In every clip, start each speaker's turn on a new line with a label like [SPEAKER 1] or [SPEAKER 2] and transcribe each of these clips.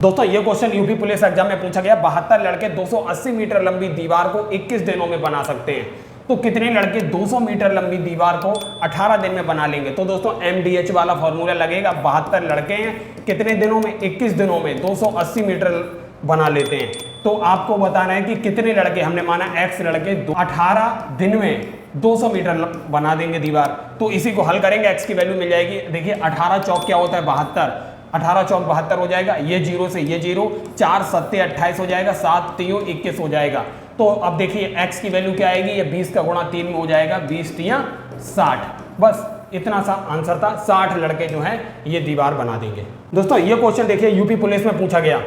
[SPEAKER 1] दोस्तों ये question UP police exam में पूछा गया। 72 लड़के 280 मीटर लंबी दीवार को 21 दिनों में बना सकते हैं, तो कितने लड़के 200 मीटर लंबी दीवार को 18 दिन में बना लेंगे। तो दोस्तों MDH वाला फॉर्मूला लगेगा। 72 लड़के हैं, कितने दिनों में, 21 दिनों में 280 मीटर बना लेते हैं। तो आपको बताना है कि कितने लड़के, हमने माना X लड़के 18 दिन में 200 मीटर बना देंगे दीवार। तो इसी को हल करेंगे, X की वैल्यू मिल जाएगी। देखिए 18 चौक क्या होता है 72, 18 चौक 72 हो जाएगा, ये 0 से ये 0, 4 7 28 हो जाएगा, 7 3 21 हो जाएगा। तो अब देखिए X की वैल्यू क्या आएगी, ये 20 का गुणा 3 में हो जाएगा, 20 3 60। बस इतना सा आंसर था। 60 लड़के जो हैं ये दीवार बना देंगे। दोस्तों ये क्वेश्चन देखिए यूपी पुलिस में पूछा गया।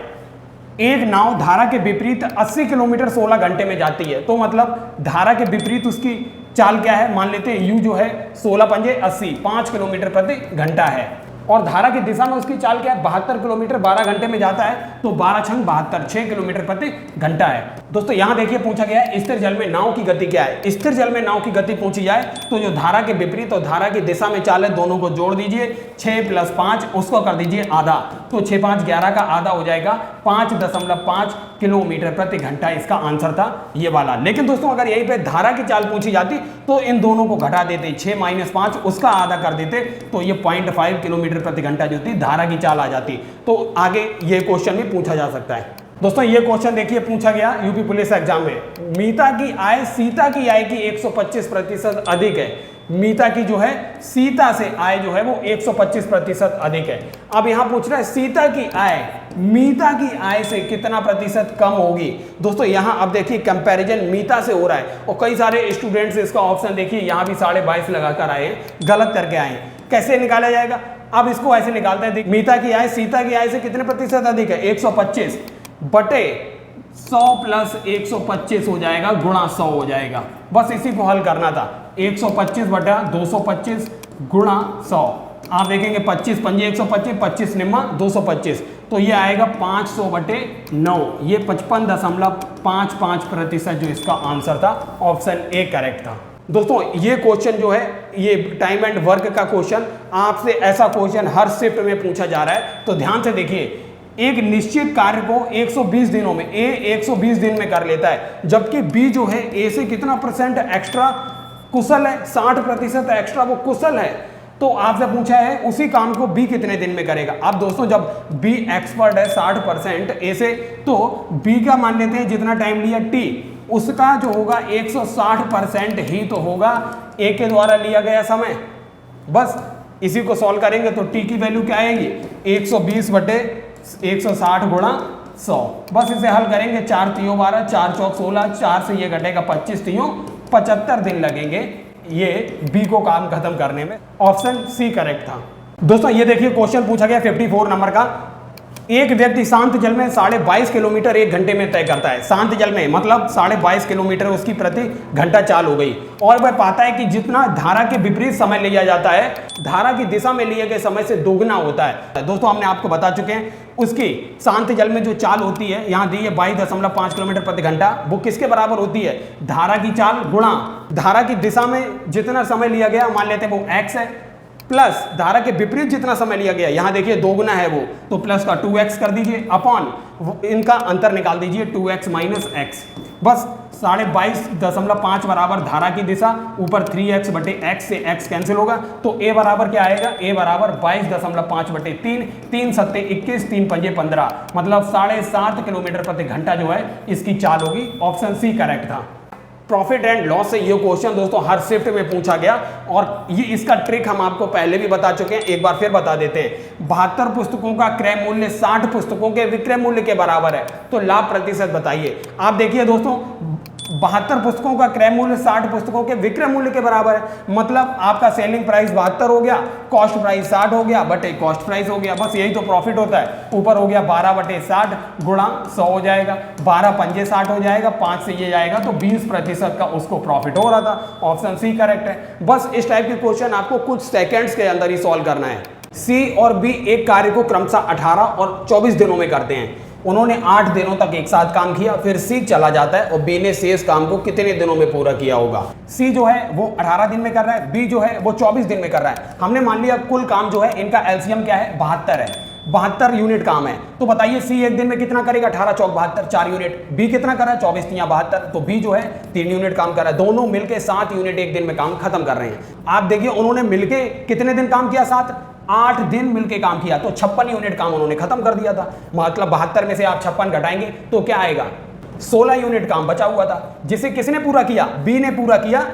[SPEAKER 1] एक नाव धारा के विपरीत 80 किलोमीटर 16 घंटे में जाती है। तो मतलब धारा के विपरीत उसकी चाल क्या है, मान लेते हैं U जो है 16 पंजे 80, 5 किलोमीटर प्रति घंटा है, और धारा की दिशा में उसकी चाल क्या है 72 किलोमीटर 12 घंटे में जाता है। तो 12 छंग 72, 6 किलोमीटर प्रति घंटा है। दोस्तों यहां देखिए पूछा गया है स्थिर जल में नाव की गति क्या है। स्थिर जल में नाव की गति पूछी जाए तो जो धारा के विपरीत और धारा की दिशा में चाल है दोनों को जोड़ दीजिए, 6 + 5 उसको कर दीजिए आधा, तो 6 5 11 का आधा हो जाएगा 5.5 किलोमीटर प्रति घंटा। इसका आंसर था ये वाला। लेकिन दोस्तों अगर यहीं पे धारा की चाल पूछी जाती तो इन दोनों को घटा देते, 6 - 5 उसका आधा कर देते, तो ये 0.5 किलोमीटर प्रति घंटा जो थी धारा की चाल आ जाती। तो आगे ये क्वेश्चन भी पूछा जा सकता है। दोस्तों ये क्वेश्चन देखिए पूछा गया यूपी पुलिस एग्जाम में। मीता की आय सीता की आय की 125% अधिक है। मीता की जो है सीता से आय जो है वो 125% अधिक है। अब यहां पूछ रहा है सीता की आय मीता की आय से कितना प्रतिशत कम होगी। दोस्तों यहां अब देखिए कंपैरिजन मीता से हो रहा है, और कई सारे स्टूडेंट्स इसका ऑप्शन देखिए यहां भी 22.5 लगाकर आए हैं, गलत करके आए हैं। कैसे निकाला जाएगा, अब इसको ऐसे निकालते हैं। मीता की आय सीता की आय से कितने प्रतिशत अधिक है, 125 बटे 100 + 125 हो जाएगा, गुणा 100 हो जाएगा। बस इसी को हल करना था। 125 बटा 225 गुणा 100। आप देखेंगे 25 पंजे 125, 25 निम्मा 225, तो ये आएगा 500 बटे 9। ये 55.55% जो इसका आंसर था, ऑप्शन ए करेक्ट था। दोस्तों ये क्वेश्चन जो है ये टाइम एंड वर्क का क्वेश्चन, आपसे ऐसा क्वेश्चन हर शिफ्ट में पूछा जा रहा है। तो ध्यान से देखिए, एक निश्चित कार्य को 120 दिनों में ए 120 दिन में कर लेता है, जबकि बी जो है ए से कितना % एक्स्ट्रा कुशल है, 60% एक्स्ट्रा वो कुशल है। तो आपसे पूछा है उसी काम को बी कितने दिन में करेगा। अब दोस्तों जब बी एक्सपर्ट है 60% ए से, तो बी का मान लेते हैं जितना टाइम लिया टी, उसका जो होगा 160% ही तो होगा ए के द्वारा लिया गया समय। बस इसी को सॉल्व करेंगे तो टी की वैल्यू क्या आएगी, 120 बटे 160 गुणा 100। बस इसे हल करेंगे, 4 3 12, 4 चौक 16, 4 से ये घटेगा 25 3 75 दिन लगेंगे ये बी को काम खत्म करने में। ऑप्शन सी करेक्ट था। दोस्तों ये देखिए क्वेश्चन पूछा गया 54 नंबर का। एक व्यक्ति शांत जल में 22.5 किलोमीटर 1 घंटे में तय करता है। शांत जल में मतलब 22.5 किलोमीटर उसकी प्रति घंटा चाल हो गई, और वह पाता है कि जितना धारा के विपरीत समय लिया जाता है, धारा की दिशा में लिए गए समय से दोगुना होता है। दोस्तों हमने आपको बता चुके हैं उसकी शांत जल में जो चाल होती है, यहाँ दी है 22.5 किलोमीटर प्रति घंटा, वो किसके बराबर होती है, धारा की चाल गुणा धारा की दिशा में जितना समय लिया गया, मान लेते हैं वो x है, प्लस धारा के विपरीत जितना समय लिया गया, यहां देखिए दोगुना है वो, तो प्लस का 2x कर दीजिए, अपॉन इनका अंतर निकाल दीजिए 2x - x। बस 22.5 बराबर धारा की दिशा, ऊपर 3x बटे x से x कैंसिल होगा, तो a बराबर क्या आएगा, a बराबर 22.5 बटे 3, 3 7 21, 3 पंजे 15, मतलब 7.5 किलोमीटर प्रति घंटा जो है इसकी चाल होगी। ऑप्शन सी करेक्ट था। प्रॉफिट एंड लॉस से ये क्वेश्चन दोस्तों हर शिफ्ट में पूछा गया, और ये इसका ट्रिक हम आपको पहले भी बता चुके हैं, एक बार फिर बता देते हैं। 72 पुस्तकों का क्रय मूल्य 60 पुस्तकों के विक्रय मूल्य के बराबर है, तो लाभ प्रतिशत बताइए। आप देखिए दोस्तों 72 पुस्तकों का क्रय मूल्य 60 पुस्तकों के विक्रय मूल्य के बराबर है, मतलब आपका सेलिंग प्राइस 72 हो गया, कॉस्ट प्राइस 60 हो गया बटे कॉस्ट प्राइस हो गया। बस यही तो प्रॉफिट होता है। ऊपर हो गया 12 बटे 60 गुणा 100 हो जाएगा, 12 पंजे 60 हो जाएगा, 5 से ये जाएगा तो 20% का उसको प्रॉफिट हो रहा था। ऑप्शन सी करेक्ट है। बस इस टाइप के क्वेश्चन आपको कुछ सेकेंड्स के अंदर ही सॉल्व करना है। सी और बी एक कार्य को क्रमशः 18 और 24 दिनों में करते हैं। उन्होंने 8 दिनों तक एक साथ काम किया, फिर सी चला जाता है और बी ने शेष काम को कितने दिनों में पूरा किया होगा। सी जो है वो 18 दिन में कर रहा है, बी जो है वो 24 दिन में कर रहा है। हमने मान लिया कुल काम जो है इनका एलसीएम क्या है 72 है, 72 यूनिट काम है। तो बताइए सी एक दिन में कितना करेगा, 18 चौक 72, 4 यूनिट। बी कितना कर रहा है, 24 तियां 72, तो बी जो है 3 यूनिट काम कर रहा है। दोनों मिलके 7 यूनिट एक दिन में काम खत्म कर रहे हैं। आप देखिए उन्होंने मिलके कितने दिन काम किया, 8 दिन मिलके काम किया, तो 56 यूनिट काम उन्होंने खत्म कर दिया था। मतलब 72 में से आप 56 घटाएंगे तो क्या आएगा, 16 यूनिट काम बचा हुआ था, जिसे किसने पूरा किया, बी ने पूरा किया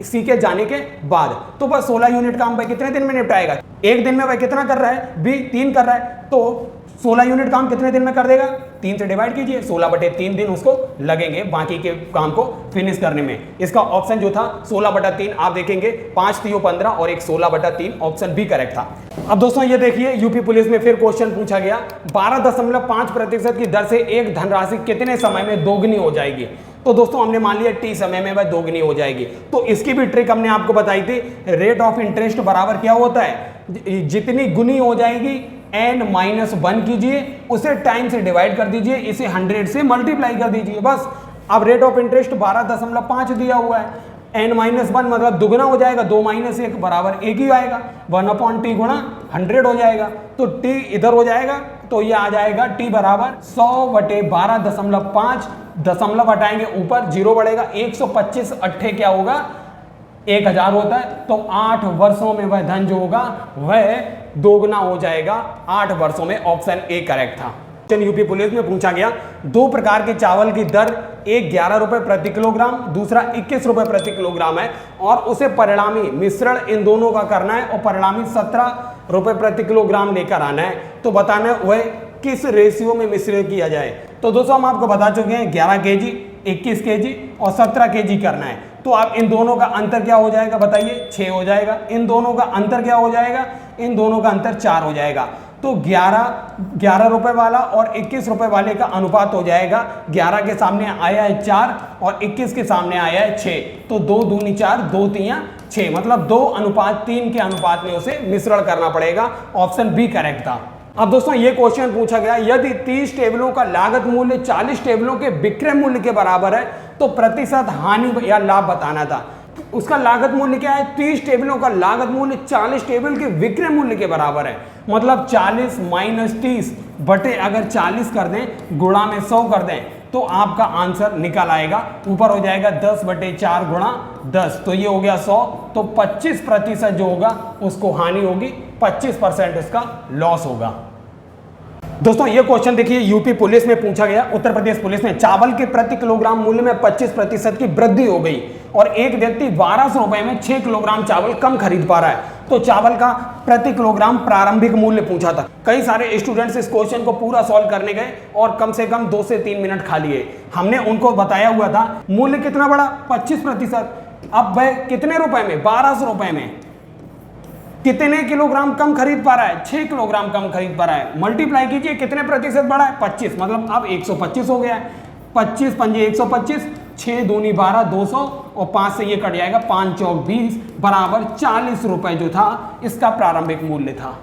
[SPEAKER 1] सी के जाने के बाद। तो बस 16 यूनिट काम भाई कितने दिन में निपटाएगा, एक दिन में भाई कितना कर रहा है, बी 3 कर रहा है, तो 16 यूनिट काम कितने दिन में कर देगा, 3 से डिवाइड कीजिए, 16/3 दिन उसको लगेंगे बाकी के काम को फिनिश करने में। इसका ऑप्शन जो था 16/3 आप देखेंगे 5 3 15 और एक 16/3 ऑप्शन बी करेक्ट था। अब दोस्तों ये देखिए यूपी पुलिस में फिर क्वेश्चन पूछा गया, 12.5% की दर से एक धनराशि कितने समय में दोगुनी हो जाएगी। तो दोस्तों हमने मान लिया टी समय में वह दोगुनी हो जाएगी, तो इसकी भी ट्रिक हमने आपको बताई थी। रेट ऑफ इंटरेस्ट बराबर क्या होता है, जितनी गुनी हो जाएगी n-1 कीजिए, उसे टाइम से डिवाइड कर दीजिए, इसे 100 से मल्टीप्लाई कर दीजिए बस। अब रेट ऑफ इंटरेस्ट 12.5 दिया हुआ है, n-1 मतलब दुगना हो जाएगा, 2 - 1 बराबर 1 ही आएगा, 1/t गुणा 100 हो जाएगा, तो t इधर हो जाएगा, तो ये आ जाएगा t बराबर 100/12.5, दशमलव हटाएंगे ऊपर 0 बढ़ेगा, 125 अट्ठे क्या होगा 1000 होता है, तो 8 वर्षों में वह धन जो होगा वह दोगुना हो जाएगा, 8 वर्षों में। ऑप्शन ए करेक्ट था। यूपी पुलिस में पूछा गया, 2 प्रकार के चावल की दर, एक 11 रुपए प्रति किलोग्राम, दूसरा 21 रुपए प्रति किलोग्राम है, और उसे परिणामी मिश्रण इन दोनों का करना है, और परिणामी 17 रुपए प्रति किलोग्राम लेकर आना है। तो बताना है वह किस रेशियो में मिश्रण किया जाए। तो दोस्तों हम आपको बता चुके हैं 11 केजी, 21 केजी और 17 केजी करना है। तो आप इन दोनों का अंतर क्या हो जाएगा बताइए, 6 हो जाएगा। इन दोनों का अंतर क्या हो जाएगा, इन दोनों का अंतर 4 हो जाएगा। तो 11 रुपए वाला और 21 रुपए वाले का अनुपात हो जाएगा, 11 के सामने आया है 4 और 21 के सामने आया है 6, तो 2 दूनी 4, 2 तियां 6, मतलब 2:3 के अनुपात में उसे मिश्रण करना पड़ेगा। ऑप्शन बी करेक्ट था। अब दोस्तों ये क्वेश्चन पूछा गया, यदि 30 टेबलों का लागत मूल्य 40 टेबलों के विक्रय मूल्य के बराबर है तो प्रतिशत हानि या लाभ बताना था। उसका लागत मूल्य क्या है, 30 टेबलों का लागत मूल्य 40 टेबल के विक्रय मूल्य के बराबर है, मतलब 40 - 30 बटे अगर 40 कर दें गुणा में 100 कर दें तो आपका आंसर निकल आएगा, ऊपर हो जाएगा 10/4 गुणा 10, तो ये हो गया 100, तो 25% जो होगा उसको हानि होगी, 25% उसका लॉस होगा। दोस्तों ये क्वेश्चन देखिए यूपी पुलिस में पूछा गया, उत्तर प्रदेश पुलिस में, चावल के प्रति किलोग्राम मूल्य में 25% की वृद्धि हो गई और एक व्यक्ति 1200 रुपए में 6 किलोग्राम चावल कम खरीद पा रहा है, तो चावल का प्रति किलोग्राम प्रारंभिक मूल्य पूछा था। कई सारे स्टूडेंट्स इस क्वेश्चन को पूरा सॉल्व करने गए और कम से कम 2 से 3 मिनट खा लिए। हमने उनको बताया हुआ था मूल्य कितना बढ़ा, 25%। अब वह कितने रुपए में, 1200 रुपए में कितने किलोग्राम कम खरीद पा रहा है, 6 किलोग्राम कम खरीद पा रहा है। मल्टीप्लाई कीजिए कितने प्रतिशत बढ़ा है, 25, मतलब अब 125 हो गया है। 25 पंजे 125, 6 दूनी 12, 200 और 5 से ये कट जाएगा, 5 चौक 20 बराबर 40 रुपए जो था इसका प्रारंभिक मूल्य था।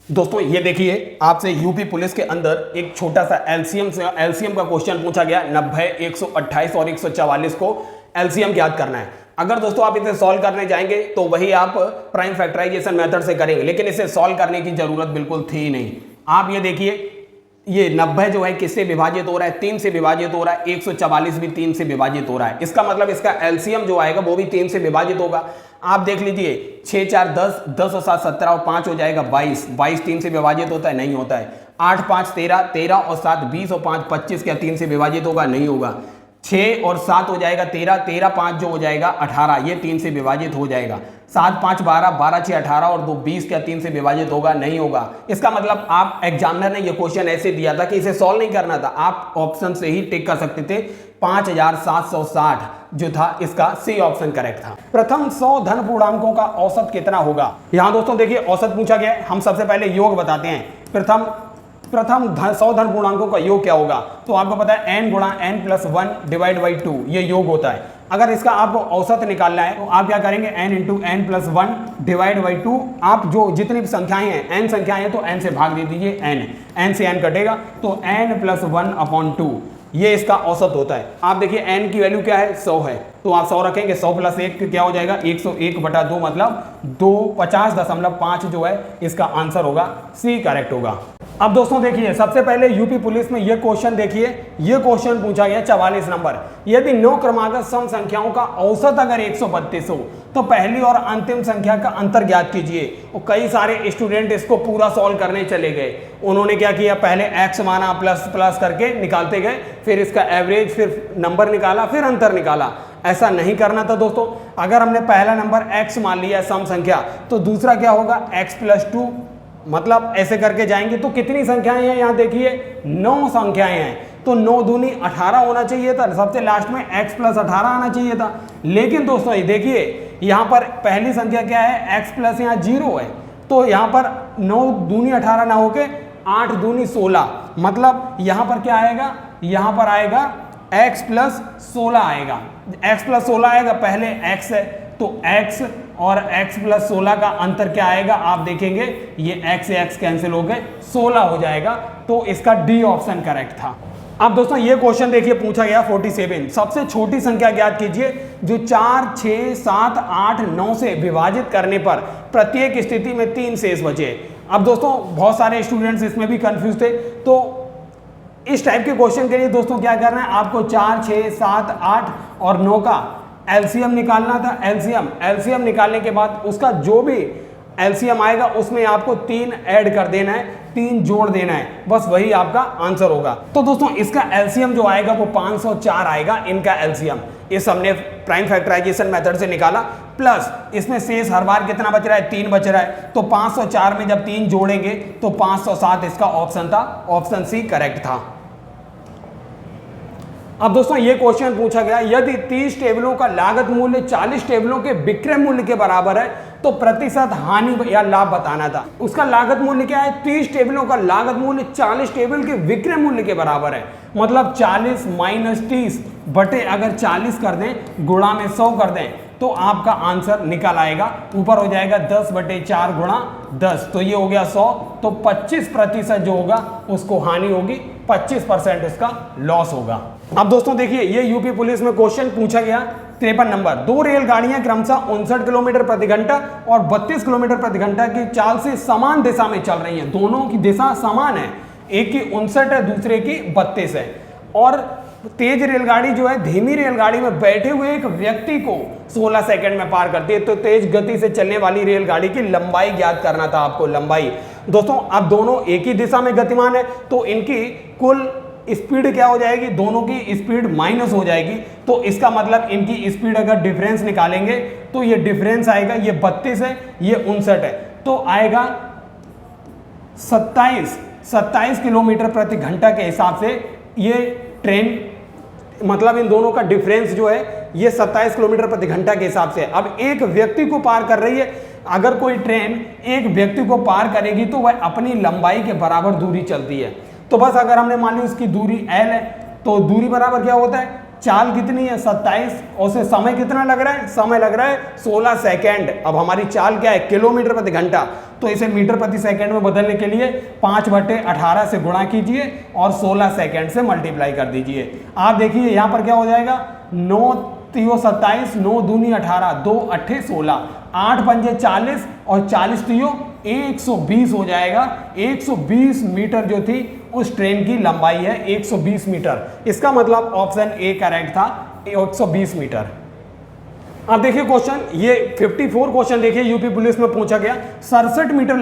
[SPEAKER 1] दोस्तों ये देखिए आपसे यूपी पुलिस के अंदर एक छोटा सा एलसीएम का क्वेश्चन पूछा गया, 90, 128 और 144 को एलसीएम याद करना है। अगर दोस्तों आप इसे सॉल्व करने जाएंगे तो वही आप प्राइम फैक्टराइजेशन मेथड से करेंगे, लेकिन इसे सॉल्व करने की जरूरत बिल्कुल थी ही नहीं। आप ये देखिए ये 90 जो है किससे विभाजित हो रहा है, 3 से विभाजित हो रहा है, 144 भी 3 से विभाजित हो रहा है, इसका मतलब इसका एलसीएम जो आएगा वो भी 3 से विभाजित होगा। आप देख लीजिए 6 4 10, 10 और 7 17 और 5 हो जाएगा 22, 22 3 से विभाजित होता है, नहीं होता है। 8 5 13, 13 और 7 20 और 5 25, क्या 3 से विभाजित होगा, नहीं होगा। 6 और 7 हो जाएगा 13, 13 5 जो हो जाएगा 18, ये 3 से विभाजित हो जाएगा। 7 5 12, 12 6 18 और 2 20, क्या 3 से विभाजित होगा, नहीं होगा। इसका मतलब आप एग्जामिनर ने ये क्वेश्चन ऐसे दिया था कि इसे सॉल्व नहीं करना था, आप ऑप्शन से ही टिक कर सकते थे। 5760 जो था इसका सी ऑप्शन करेक्ट था। प्रथम 100 धन पूर्णांकों का औसत कितना होगा। यहाँ दोस्तों देखिए औसत पूछा गया है, हम सबसे पहले योग बताते हैं। प्रथम 100 धन पूर्णांकों का योग क्या होगा, तो आपको पता है n गुणा n प्लस 1 डिवाइड बाई 2 ये योग होता है। अगर इसका आपको औसत निकालना है तो आप क्या करेंगे, n into n plus 1 divide by 2, आप जो जितनी भी संख्याएं हैं n संख्याएं हैं तो n से भाग दे दीजिए, n से n कटेगा तो n प्लस 1 अपॉन 2 ये इसका औसत होता है। आप देखिए n की वैल्यू क्या है, 100 है, तो आप 100 रखेंगे, 100 प्लस 1 क्या हो जाएगा, 101/2 मतलब 250.5 जो है इसका आंसर होगा, सी करेक्ट होगा। अब दोस्तों देखिए, सबसे पहले यूपी पुलिस में ये क्वेश्चन देखिए, ये क्वेश्चन पूछा गया 44 नंबर। यदि 9 क्रमागत सम संख्याओं का औसत अगर 132 हो तो पहली और अंतिम संख्या का अंतर ज्ञात कीजिए। और कई सारे स्टूडेंट इसको पूरा सॉल्व करने चले गए। उन्होंने क्या किया, पहले एक्स माना, प्लस प्लस करके निकालते गए, फिर इसका एवरेज, फिर नंबर निकाला, फिर अंतर निकाला। ऐसा नहीं करना था दोस्तों। अगर हमने पहला नंबर x मान लिया सम संख्या, तो दूसरा क्या होगा x + 2, मतलब ऐसे करके जाएंगे। तो कितनी संख्याएं हैं यहाँ देखिए, 9 संख्याएं हैं। तो 9 दूनी 18 होना चाहिए था, सबसे लास्ट में x + 18 आना चाहिए था। लेकिन दोस्तों ये देखिए, यहाँ पर पहली संख्या क्या है, x प्लस यहाँ 0 है। तो यहाँ पर 9 दूनी 18 ना होके 8 दूनी 16, मतलब यहाँ पर क्या आएगा, यहाँ पर आएगा x + 16 आएगा। x + 16 आएगा, पहले x है तो x और x + 16 का अंतर क्या आएगा, आप देखेंगे ये x से x कैंसिल हो गए, 16 हो जाएगा। तो इसका डी ऑप्शन करेक्ट था। अब दोस्तों ये क्वेश्चन देखिए, पूछा गया 47, सबसे छोटी संख्या ज्ञात कीजिए जो 4, 6, 7, 8, 9 से विभाजित करने पर प्रत्येक स्थिति में 3 शेष बचे। अब दोस्तों बहुत सारे स्टूडेंट्स इसमें भी कंफ्यूज थे। तो इस टाइप के क्वेश्चन के लिए दोस्तों क्या करना है, आपको 4, 6, 7, 8 और 9 का एलसीएम निकालना था। एलसीएम निकालने के बाद उसका जो भी एलसीएम आएगा उसमें आपको 3 ऐड कर देना है, 3 जोड़ देना है, बस वही आपका आंसर होगा। तो दोस्तों इसका एलसीएम जो आएगा वो 504 आएगा, इनका एलसीएम। इस हमने प्राइम फैक्टराइजेशन मेथड से निकाला, प्लस इसमें शेष हर बार कितना बच रहा है, 3 बच रहा है। तो 504 में जब 3 जोड़ेंगे तो 507 इसका ऑप्शन था, ऑप्शन सी करेक्ट था। अब दोस्तों ये क्वेश्चन पूछा गया, यदि 30 टेबलों का लागत मूल्य 40 टेबलों के विक्रय मूल्य के बराबर है तो प्रतिशत हानि या लाभ बताना था। उसका लागत मूल्य क्या है, 30 टेबलों का लागत मूल्य 40 टेबल के विक्रय मूल्य के बराबर है। मतलब 40 - 30 बटे अगर 40 कर दें, गुणा में 100 कर दें, तो आपका आंसर निकल आएगा। ऊपर हो जाएगा 10/4 गुणा 10, तो ये हो गया 100। तो 25% जो होगा उसको हानि होगी, 25% उसका लॉस होगा। अब दोस्तों देखिए, ये यूपी पुलिस में क्वेश्चन पूछा गया 53 नंबर। 2 रेलगाड़ियां क्रमशः 59 किलोमीटर प्रति घंटा और 32 किलोमीटर प्रति घंटा की चाल से समान दिशा में चल रही हैं। दोनों की दिशा समान है, एक की 59 है, दूसरे की 32 है। और तेज रेलगाड़ी जो है धीमी रेलगाड़ी में बैठे हुए एक व्यक्ति को 16 सेकंड में पार करती है। तो तेज गति से चलने वाली रेलगाड़ी की लंबाई ज्ञात करना था आपको, लंबाई। दोस्तों अब दोनों एक ही दिशा में गतिमान है, तो इनकी कुल स्पीड क्या हो जाएगी, दोनों की स्पीड माइनस हो जाएगी। तो इसका मतलब इनकी स्पीड अगर डिफरेंस निकालेंगे तो ये डिफरेंस आएगा, ये 32 है, ये 59 है, तो आएगा 27 किलोमीटर प्रति घंटा के हिसाब से ये ट्रेन, मतलब इन दोनों का डिफरेंस जो है ये 27 किलोमीटर प्रति घंटा के हिसाब से। अब एक व्यक्ति को पार कर रही है, अगर कोई ट्रेन एक व्यक्ति को पार करेगी तो वह अपनी लंबाई के बराबर दूरी चलती है। तो बस अगर हमने मान ली उसकी दूरी l है, तो दूरी बराबर क्या होता है, चाल कितनी है 27, और उसे समय कितना लग रहा है, समय लग रहा है 16 सेकेंड। अब हमारी चाल क्या है, किलोमीटर प्रति घंटा, तो इसे मीटर प्रति सेकंड में बदलने के लिए 5/18 से गुणा कीजिए और 16 सेकंड से मल्टीप्लाई कर दीजिए। आप देखिए यहाँ पर क्या हो जाएगा, 9 3 27, 9 दूनी 18, 2 8 16, 8 पंजे 40 और 40 3 120 हो जाएगा। 120 मीटर जो थी उस ट्रेन की लंबाई है, 120 मीटर। इसका मतलब ऑप्शन ए करेक्ट था, 120 मीटर। अब देखिए क्वेश्चन, ये 54 क्वेश्चन देखिए यूपी पुलिस में पूछा गया। 67 मीटर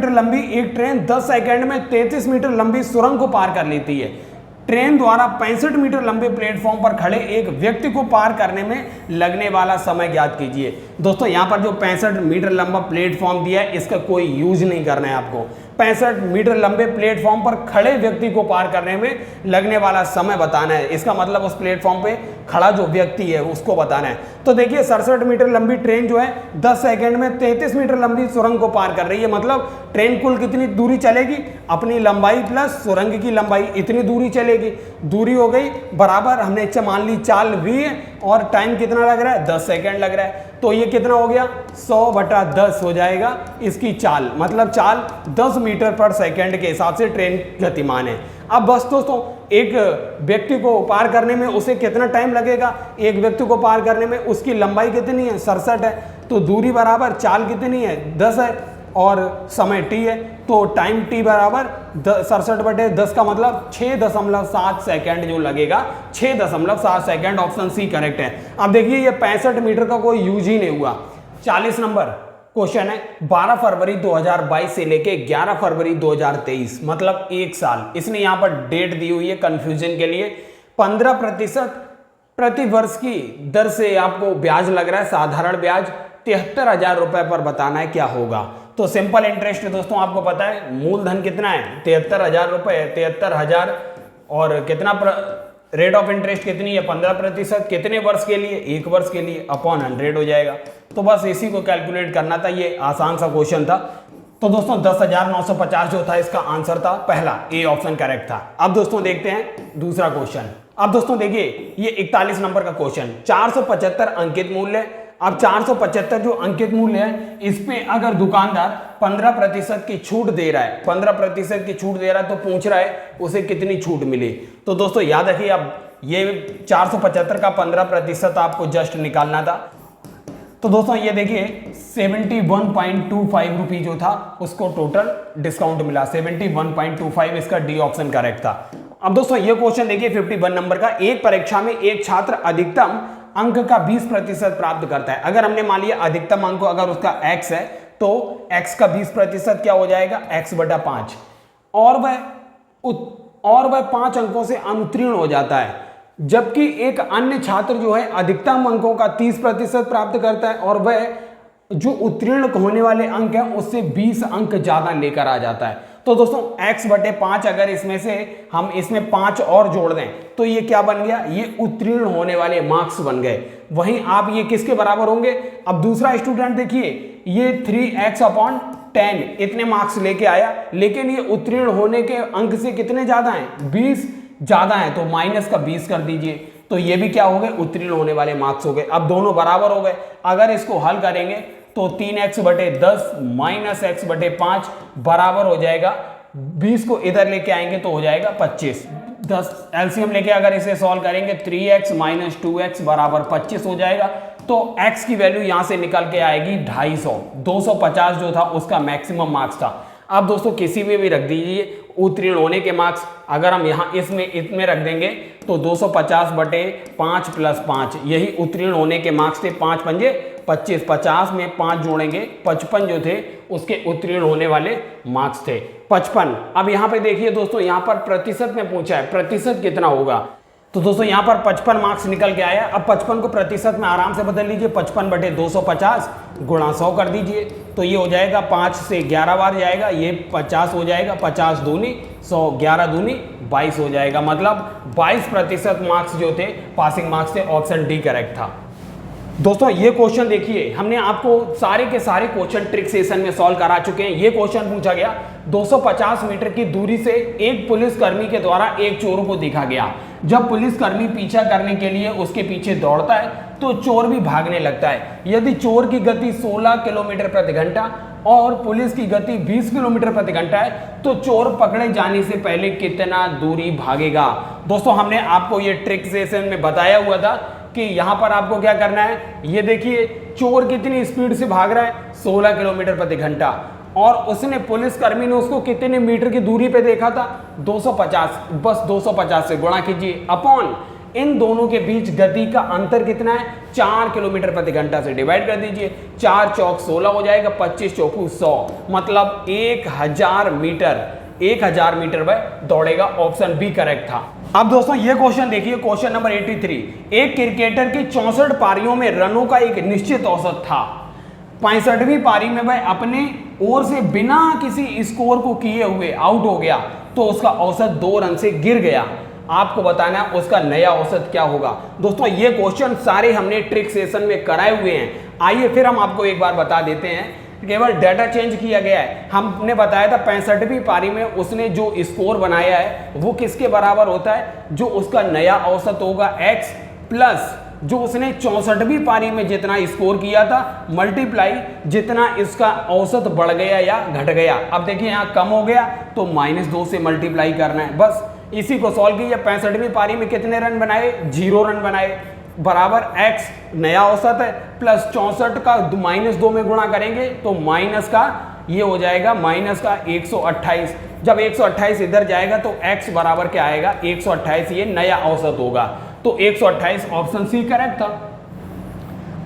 [SPEAKER 1] लंबी एक ट्रेन 10 सेकंड में 33 मीटर लंबी सुरंग को पार कर लेती है। ट्रेन द्वारा 65 मीटर लंबे प्लेटफॉर्म पर खड़े एक व्यक्ति को पार करने में लगने वाला समय ज्ञात कीजिए। दोस्तों यहाँ पर जो 65 मीटर लंबा प्लेटफॉर्म दिया है इसका कोई यूज नहीं करना है आपको। 65 मीटर लंबे प्लेटफॉर्म पर खड़े व्यक्ति को पार करने में लगने वाला समय बताना है। इसका मतलब उस प्लेटफॉर्म पे खड़ा जो व्यक्ति है उसको बताना है। तो देखिए 67 मीटर लंबी ट्रेन जो है 10 सेकंड में 33 मीटर लंबी सुरंग को पार कर रही है। मतलब ट्रेन कुल कितनी दूरी चलेगी, अपनी लंबाई प्लस सुरंग की लंबाई, इतनी दूरी चलेगी। दूरी हो गई बराबर, हमने इच्छा मान ली चाल v है और टाइम कितना लग रहा है, 10 सेकंड लग रहा है। तो ये कितना हो गया, 100/10 हो जाएगा इसकी चाल। मतलब चाल 10 मीटर पर सेकंड के हिसाब से ट्रेन गतिमान है। अब बस दोस्तों एक व्यक्ति को पार करने में उसे कितना टाइम लगेगा, एक व्यक्ति को पार करने में उसकी लंबाई कितनी है, 67 है। तो दूरी बराबर चाल कितनी है, 10 है। और समय t है, तो टाइम t बराबर 67/10 का मतलब 6.7 सेकेंड जो लगेगा, 6.7 सेकेंड। ऑप्शन सी करेक्ट है। अब देखिए ये 65 मीटर का कोई यूज ही नहीं हुआ। 40 नंबर क्वेश्चन है, 12 फरवरी 2022 से लेके 11 फरवरी 2023 मतलब 1 साल। इसने यहां पर डेट दी हुई है कंफ्यूजन के लिए। 15% प्रति वर्ष की दर से आपको ब्याज लग रहा है, साधारण ब्याज 73,000 रुपए पर बताना है क्या होगा। तो सिंपल इंटरेस्ट दोस्तों आपको पता है मूलधन कितना है 73,000 रुपए, 73,000 और कितना रेट ऑफ इंटरेस्ट कितनी है 15%, कितने वर्ष के लिए 1 वर्ष के लिए, अपॉन 100 हो जाएगा। तो बस इसी को कैलकुलेट करना था, ये आसान सा क्वेश्चन था। तो दोस्तों 10,950 जो था इसका आंसर था पहला, ए ऑप्शन करेक्ट था। अब दोस्तों देखते हैं दूसरा क्वेश्चन। अब दोस्तों देखिए ये 41 नंबर का क्वेश्चन, 475 अंकित मूल्य। अब 475 जो अंकित मूल्य है इस पे अगर दुकानदार 15% की छूट दे रहा है, 15% की छूट दे रहा है, तो पूछ रहा है उसे कितनी छूट मिली। तो दोस्तों याद रखिए अब ये 475 का 15% आपको जस्ट निकालना था। तो दोस्तों ये देखिए 71.25 रुपी जो था उसको टोटल डिस्काउंट मिला, 71.25, इसका डी ऑप्शन करेक्ट था। अब दोस्तों ये क्वेश्चन देखिए 51 नंबर का, एक परीक्षा में एक छात्र अधिकतम अंक का 20% प्राप्त करता है। अगर हमने मान लिया अधिकतम अंक अगर उसका x है तो x का 20% क्या हो जाएगा x/5, और वह 5 अंकों से अनुत्तीर्ण हो जाता है। जबकि एक अन्य छात्र जो है अधिकतम अंकों का 30% प्राप्त करता है और वह जो उत्तीर्ण होने वाले अंक हैं उससे 20 अंक ज्यादा लेकर आ जाता है। तो दोस्तों x/5 अगर इसमें से हम इसमें 5 और जोड़ दें तो ये क्या बन गया, ये उत्तीर्ण होने वाले मार्क्स बन गए। वहीं आप ये किसके बराबर होंगे, अब दूसरा स्टूडेंट देखिए ये 3x/10 इतने मार्क्स लेके आया, लेकिन ये उत्तीर्ण होने के अंक से कितने ज्यादा हैं 20 ज्यादा है, तो माइनस का 20 कर दीजिए, तो ये भी क्या हो गए उत्तीर्ण होने वाले मार्क्स हो गए। अब दोनों बराबर हो गए। अगर इसको हल करेंगे तो 3x/10 माइनस x/5 बराबर हो जाएगा 20 को इधर लेके आएंगे तो हो जाएगा 25। 10 एलसीएम लेके अगर इसे सॉल्व करेंगे 3x माइनस 2x बराबर 25 हो जाएगा। तो x की वैल्यू यहां से निकल के आएगी 250। 250 जो था उसका मैक्सिमम मार्क्स था। अब दोस्तों किसी में भी रख दीजिए उत्तीर्ण होने के मार्क्स, अगर हम यहाँ इसमें रख देंगे तो 250/5 + 5 यही उत्तीर्ण होने के मार्क्स थे। 5 पंजे 25, 50 में 5 जोड़ेंगे 55 जो थे उसके उत्तीर्ण होने वाले मार्क्स थे 55। अब यहाँ पे देखिए दोस्तों यहाँ पर प्रतिशत में पूछा है, प्रतिशत कितना होगा। तो दोस्तों यहाँ पर 55 मार्क्स निकल के आया। अब 55 को प्रतिशत में आराम से बदल लीजिए, 55/250 गुणा 100 कर दीजिए, तो ये हो जाएगा 5 से 11 बार जाएगा, ये 50 हो जाएगा, 50 दूनी 100, 11 दूनी 22 हो जाएगा। मतलब 22% मार्क्स जो थे पासिंग मार्क्स थे। ऑप्शन डी करेक्ट था। दोस्तों ये क्वेश्चन देखिए हमने आपको सारे के सारे क्वेश्चन ट्रिक सेशन में सॉल्व करा चुके हैं। ये क्वेश्चन पूछा गया 250 मीटर की दूरी से एक पुलिसकर्मी के द्वारा एक चोर को देखा गया। जब पुलिसकर्मी पीछा करने के लिए उसके पीछे दौड़ता है तो चोर भी भागने लगता है। यदि चोर की गति 16 किलोमीटर प्रति घंटा और पुलिस की गति 20 किलोमीटर प्रति घंटा है तो चोर पकड़े जाने से पहले कितना दूरी भागेगा। दोस्तों हमने आपको ये ट्रिक सेशन में बताया हुआ था कि यहां पर आपको क्या करना है। ये देखिए चोर कितनी स्पीड से भाग रहा है 16 किलोमीटर प्रति घंटा, और उसने पुलिसकर्मी ने उसको कितने मीटर की दूरी पे देखा था 250। बस 250 से गुणा कीजिए अपॉन इन दोनों के बीच गति का अंतर कितना है 4 किलोमीटर प्रति घंटा से डिवाइड कर दीजिए। 4 चौक 16 हो जाएगा, 25 चौकू 100, मतलब 1000 मीटर वह दौड़ेगा। ऑप्शन बी करेक्ट था। अब दोस्तों ये क्वेश्चन देखिए, क्वेश्चन नंबर 83। एक क्रिकेटर की 64 पारियों में रनों का एक निश्चित औसत था। 65वीं पारी में वह अपने ओर से बिना किसी स्कोर को किए हुए आउट हो गया तो उसका औसत 2 रन से गिर गया। आपको बताना है उसका नया औसत क्या होगा। दोस्तों ये क्वेश्चन सारे हमने ट्रिक सेशन में कराए हुए हैं। आइए फिर हम आपको एक बार बता देते हैं, केवल डाटा चेंज किया गया है। हमने बताया था 65वीं पारी में उसने जो स्कोर बनाया है वो किसके बराबर होता है, जो उसका नया औसत होगा x प्लस जो उसने 64वीं पारी में जितना स्कोर किया था मल्टीप्लाई जितना इसका औसत बढ़ गया या घट गया। अब देखिए यहाँ कम हो गया तो -2 से मल्टीप्लाई करना है, बस इसी को सॉल्व कीजिए। 65वीं पारी में कितने रन बनाए 0 रन बनाए, बराबर x नया औसत है प्लस 64 का -2 में गुणा करेंगे तो माइनस का ये हो जाएगा माइनस का 128। जब 128 इधर जाएगा तो x बराबर क्या आएगा 128, ये नया औसत होगा। तो 128 ऑप्शन सी करेक्ट था।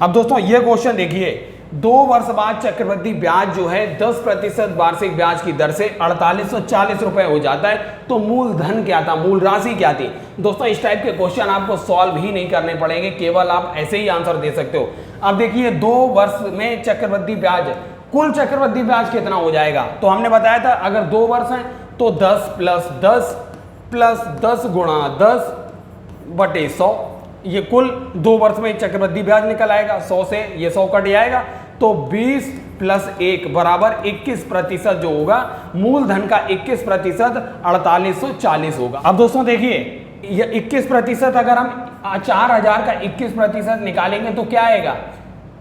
[SPEAKER 1] अब दोस्तों ये क्वेश्चन देखिए, 2 वर्ष बाद चक्रवृद्धि ब्याज जो है 10% वार्षिक ब्याज की दर से 4840 रुपए हो जाता है, तो मूलधन क्या था, मूल राशि क्या थी। दोस्तों इस टाइप के क्वेश्चन आपको सॉल्व ही नहीं करने पड़ेंगे, केवल आप ऐसे ही आंसर दे सकते हो। अब देखिए 2 वर्ष में चक्रवृद्धि ब्याज, कुल चक्रवृद्धि ब्याज कितना हो जाएगा, तो हमने बताया था अगर 2 वर्ष हैं तो 10 प्लस 10 गुणा 10/100, ये कुल 2 वर्ष में चक्रवृद्धि ब्याज निकल आएगा। 100 से ये 100 कट जाएगा, तो 20 + 1 बराबर 21% जो होगा मूलधन का 21% 4840 होगा। अब दोस्तों देखिए ये 21% अगर हम 4000 का 21% निकालेंगे तो क्या आएगा,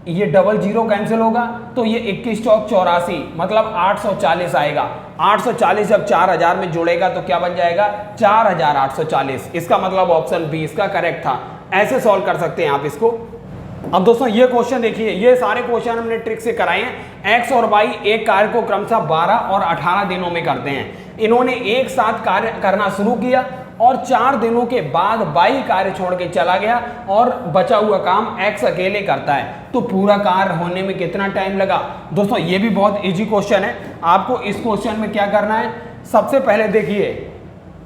[SPEAKER 1] ये डबल जीरो कैंसिल होगा, तो ये 21 चौक 84 मतलब 840 आएगा। 840 जब 4000 में जुड़ेगा तो क्या बन जाएगा 4840। इसका मतलब ऑप्शन बी इसका करेक्ट था। ऐसे सॉल्व कर सकते हैं आप इसको। अब दोस्तों ये क्वेश्चन देखिए, ये सारे क्वेश्चन हमने ट्रिक से कराए हैं। एक्स और वाई एक कार्य को क्रमशः 12 और 18 दिनों में करते हैं। इन्होंने एक साथ कार्य करना शुरू किया और 4 दिनों के बाद वाई कार्य छोड़ के चला गया और बचा हुआ काम एक्स अकेले करता है, तो पूरा कार्य होने में कितना टाइम लगा। दोस्तों ये भी बहुत इजी क्वेश्चन है। आपको इस क्वेश्चन में क्या करना है, सबसे पहले देखिए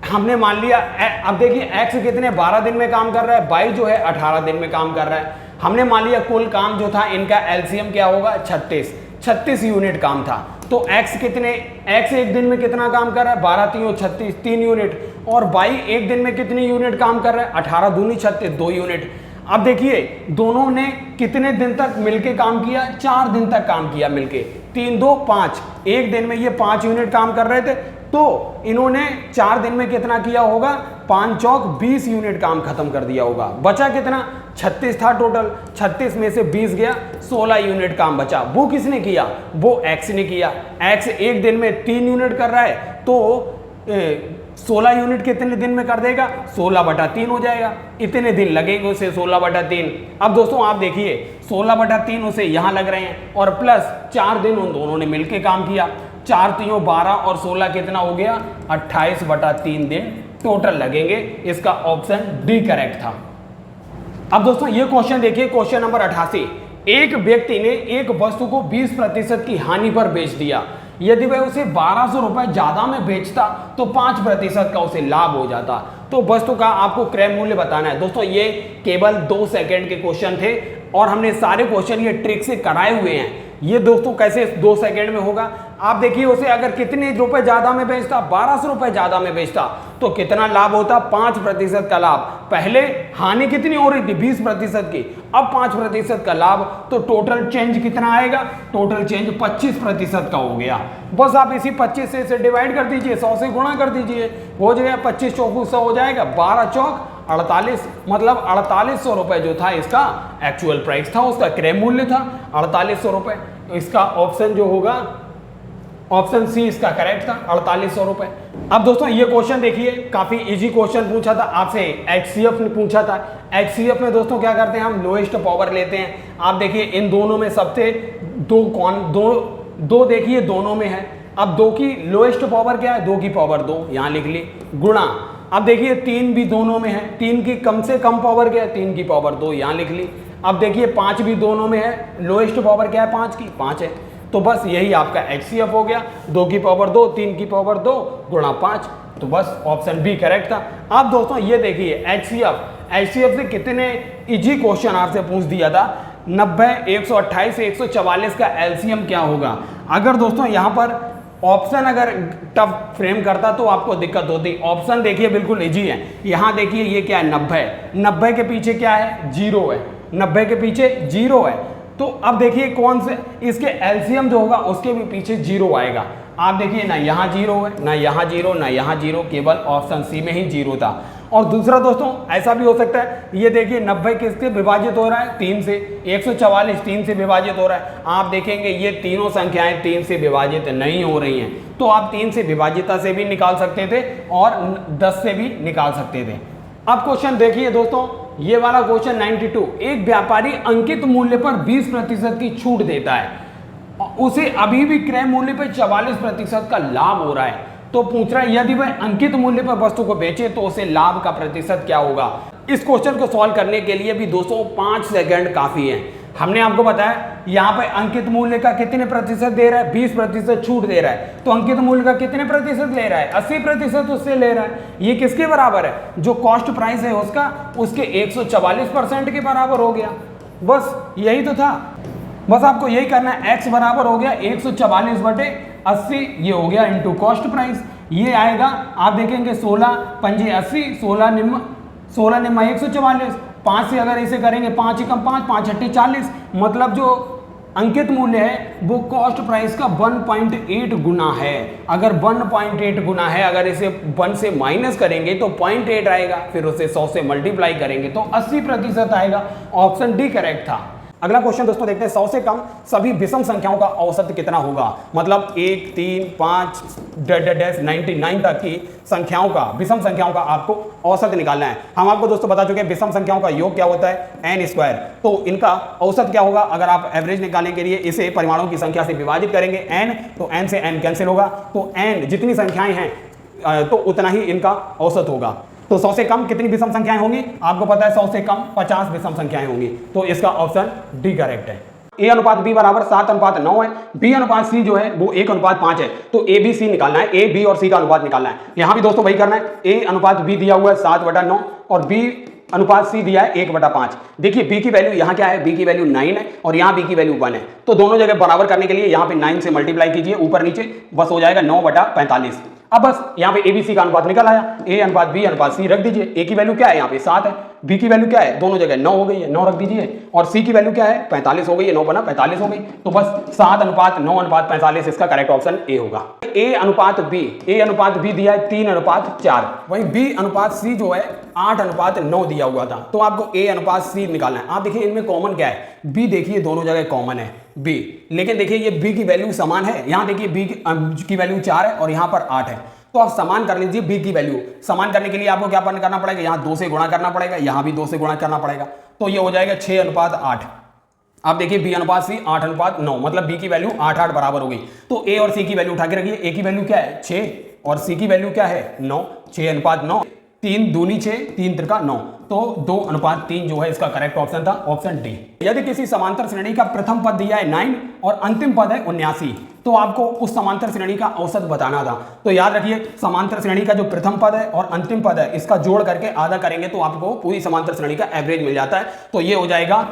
[SPEAKER 1] हमने मान लिया, अब देखिए एक्स कितने 12 दिन में काम कर रहा है, वाई जो है 18 दिन में काम कर रहा है। हमने मान लिया कुल काम जो था इनका एलसीएम क्या होगा 36 यूनिट काम था। तो एक्स कितने, एक्स एक दिन में कितना काम कर रहा है 12 3 36 3 यूनिट, और वाई एक दिन में कितनी यूनिट काम कर रहा है 18 दूनी 36 2 यूनिट। अब देखिए दोनों ने कितने दिन तक मिलके काम किया, 4 दिन तक काम किया मिलके, 3 2 5, एक दिन में ये 5 यूनिट काम कर रहे थे, तो इन्होंने 4 दिन में कितना किया होगा 5 चौक 20 यूनिट काम खत्म कर दिया होगा। बचा कितना 36 था टोटल, 36 में से 20 गया, 16 यूनिट काम बचा। वो किसने किया, वो एक्स ने किया। एक्स एक दिन में 3 यूनिट कर रहा है, तो 16 यूनिट कितने दिन में कर देगा 16/3 हो जाएगा। इतने दिन लगेंगे उसे 16/3। अब दोस्तों आप देखिए 16/3 उसे यहाँ लग रहे हैं और प्लस 4 दिन उन दोनों ने मिलके काम किया। 4 3 12 और 16 कितना हो गया 28/3 दिन टोटल लगेंगे। इसका ऑप्शन डी करेक्ट था। अब दोस्तों ये क्वेश्चन देखिए, क्वेश्चन नंबर 88। एक व्यक्ति ने एक वस्तु को 20% की हानि पर बेच दिया। यदि वह उसे 1200 रुपए ज्यादा में बेचता तो 5% का उसे लाभ हो जाता। तो वस्तु का आपको क्रय मूल्य बताना है। दोस्तों ये केवल 2 सेकंड के क्वेश्चन थे और हमने सारे क्वेश्चन ये ट्रिक से कराए हुए हैं। ये दोस्तों कैसे 2 सेकंड में होगा, आप देखिए उसे अगर कितने रुपए ज्यादा में बेचता 1200 रुपए ज्यादा में बेचता तो कितना लाभ होता 5% का लाभ। पहले हानि कितनी हो रही थी 20% की, अब 5% का लाभ, तो टोटल चेंज कितना आएगा, टोटल चेंज 25% का हो गया। बस आप इसी 25 से इसे डिवाइड कर दीजिए, 100 से गुणा कर दीजिए, हो जाएगा 25 चौक 100 हो जाएगा, 12 चौक 48, मतलब 4800 रुपए जो था इसका एक्चुअल प्राइस था, उसका क्रय मूल्य था 4800 रुपए। इसका ऑप्शन जो होगा ऑप्शन सी इसका करेक्ट था 4800 रुपए। अब दोस्तों ये क्वेश्चन देखिए, काफी इजी क्वेश्चन पूछा था आपसे, एचसीएफ ने पूछा था। एचसीएफ में दोस्तों क्या करते हैं, हम लोएस्ट पावर लेते हैं। आप देखिए इन दोनों में सबसे दो देखिए दोनों में है। अब 2 की लोएस्ट पावर क्या है 2 की पावर 2, यहां लिख ली, गुणा। अब देखिए 3 भी दोनों में है, 3 की कम से कम पावर क्या है 3 की पावर 2, यहां लिख ली। अब देखिए 5 भी दोनों में है, लोएस्ट पावर क्या है 5 की 5 है, तो बस यही आपका एचसीएफ हो गया, 2 की पावर 2 3 की पावर 2 गुणा 5, तो बस ऑप्शन बी करेक्ट था। अब दोस्तों ये देखिए एचसीएफ से कितने इजी क्वेश्चन आपसे पूछ दिया था। 90 128 144 का एलसीएम क्या होगा। अगर दोस्तों यहाँ पर ऑप्शन अगर टफ फ्रेम करता तो आपको दिक्कत होती। ऑप्शन देखिए बिल्कुल इजी है। यहाँ देखिए ये क्या है 90 के पीछे क्या है 0 है, 90 के पीछे 0 है, तो अब देखिए कौन से इसके एलसीएम जो होगा उसके भी पीछे 0 आएगा। आप देखिए ना यहाँ 0 है, ना यहाँ 0, ना यहाँ 0, केवल ऑप्शन सी में ही 0 था। और दूसरा दोस्तों ऐसा भी हो सकता है, ये देखिए 90 किससे विभाजित हो रहा है 3 से, 144 3 से विभाजित हो रहा है। आप देखेंगे ये तीनों संख्याएं 3 से विभाजित नहीं हो रही हैं, तो आप 3 से विभाजिता से भी निकाल सकते थे और 10 से भी निकाल सकते थे। अब क्वेश्चन देखिए दोस्तों, ये वाला क्वेश्चन 92। एक व्यापारी अंकित मूल्य पर 20% की छूट देता है। उसे अभी भी क्रय मूल्य पर 44% का लाभ हो रहा है। तो पूछ रहा है यदि वह अंकित मूल्य पर वस्तु को बेचे तो उसे लाभ का प्रतिशत क्या होगा। इस क्वेश्चन को सॉल्व करने के लिए भी दोस्तों 5 सेकंड काफी है। हमने आपको बताया यहाँ पे अंकित मूल्य का कितने प्रतिशत दे रहा है, 20% छूट दे रहा है। तो अंकित मूल्य का कितने प्रतिशत ले रहा है, 80% उससे ले रहा है। ये किसके बराबर है, जो कॉस्ट प्राइस है उसका, उसके 144% के बराबर हो गया। बस यही तो था, बस आपको यही करना है। x बराबर हो गया 144/80, ये हो गया इंटू कॉस्ट प्राइस। ये आएगा, आप देखेंगे 16 पंजे 80, 16 निम्मा 144, 5 से अगर ऐसे करेंगे 5 एकम 5, 5 अट्ठे 40, मतलब जो अंकित मूल्य है वो कॉस्ट प्राइस का 1.8 गुना है। अगर 1.8 गुना है, अगर इसे 1 से माइनस करेंगे तो 0.8 आएगा, फिर उसे 100 से मल्टीप्लाई करेंगे तो 80% आएगा। ऑप्शन डी करेक्ट था। अगला क्वेश्चन दोस्तों देखते हैं, 100 से कम सभी विषम संख्याओं का औसत कितना होगा। मतलब 1, 3, 5 99 तक की संख्याओं का, विषम संख्याओं का आपको औसत निकालना है। हम आपको दोस्तों बता चुके हैं विषम संख्याओं का योग क्या होता है, n स्क्वायर। तो इनका औसत क्या होगा, अगर आप एवरेज निकालने के लिए इसे परिमाणों की संख्या से विभाजित करेंगे n, तो n से n कैंसिल होगा, तो n जितनी संख्याएं हैं तो उतना ही इनका औसत होगा। तो 100 से कम कितनी विषम संख्याएं होंगी, आपको पता है 100 से कम 50 विषम संख्याएं होंगी। तो इसका ऑप्शन डी करेक्ट है। a अनुपात b बराबर 7:9 है, b अनुपात c जो है वो 1:5 है। तो a b c निकालना है, a b और c का अनुपात निकालना है। यहां भी दोस्तों वही करना है, a अनुपात b दिया हुआ है 7/9 और b अनुपात c दिया है 1/5। देखिए b की वैल्यू यहाँ क्या है, b की वैल्यू 9 है और यहाँ b की वैल्यू 1 है। तो दोनों जगह बराबर करने के लिए यहाँ पे 9 से मल्टीप्लाई कीजिए ऊपर नीचे, बस हो जाएगा 9/45। अब बस यहाँ पे ABC का अनुपात निकल आया, A अनुपात B अनुपात C रख दीजिए। A की वैल्यू क्या है, यहाँ पे 7 है, B की वैल्यू क्या है, दोनों जगह 9 हो गई है, 9 रख दीजिए, और C की वैल्यू क्या है 45 हो गई है, 9/45 हो गई। तो बस 7:9:45 इसका करेक्ट ऑप्शन A होगा। A अनुपात B दिया है 3:4, वहीं B अनुपात C जो है 8:9 दिया हुआ था। तो आपको A अनुपात C निकालना है। आप देखिए इनमें कॉमन क्या है, B देखिए दोनों जगह कॉमन है B, लेकिन देखिए ये B की वैल्यू समान है। यहाँ देखिए B की वैल्यू 4 है और यहाँ पर 8 है। तो आप समान कर लीजिए B की वैल्यू। समान करने के लिए आपको क्या करना पड़ेगा, यहाँ 2 से गुणा करना पड़ेगा, यहाँ भी 2 से गुणा करना पड़ेगा। तो ये हो जाएगा 6:8। आप देखिए B अनुपात C 8:9, मतलब B की वैल्यू 8 बराबर हो गई। तो A और C की वैल्यू उठा के रखिए। A की वैल्यू क्या है 6 और C की वैल्यू क्या है 9, 6:9, 3 दूनी 6, 3 त्रिका 9, तो 2:3 जो है इसका करेक्ट ऑप्शन था, ऑप्शन डी। यदि किसी समांतर श्रेणी का प्रथम पद दिया है 9 और अंतिम पद है 79, तो आपको उस समांतर श्रेणी का औसत बताना था। तो याद रखिए समांतर श्रेणी का जो प्रथम पद है और अंतिम पद है इसका जोड़ करके आधा करेंगे तो आपको पूरी समांतर श्रेणी का एवरेज मिल जाता है। तो ये हो जाएगा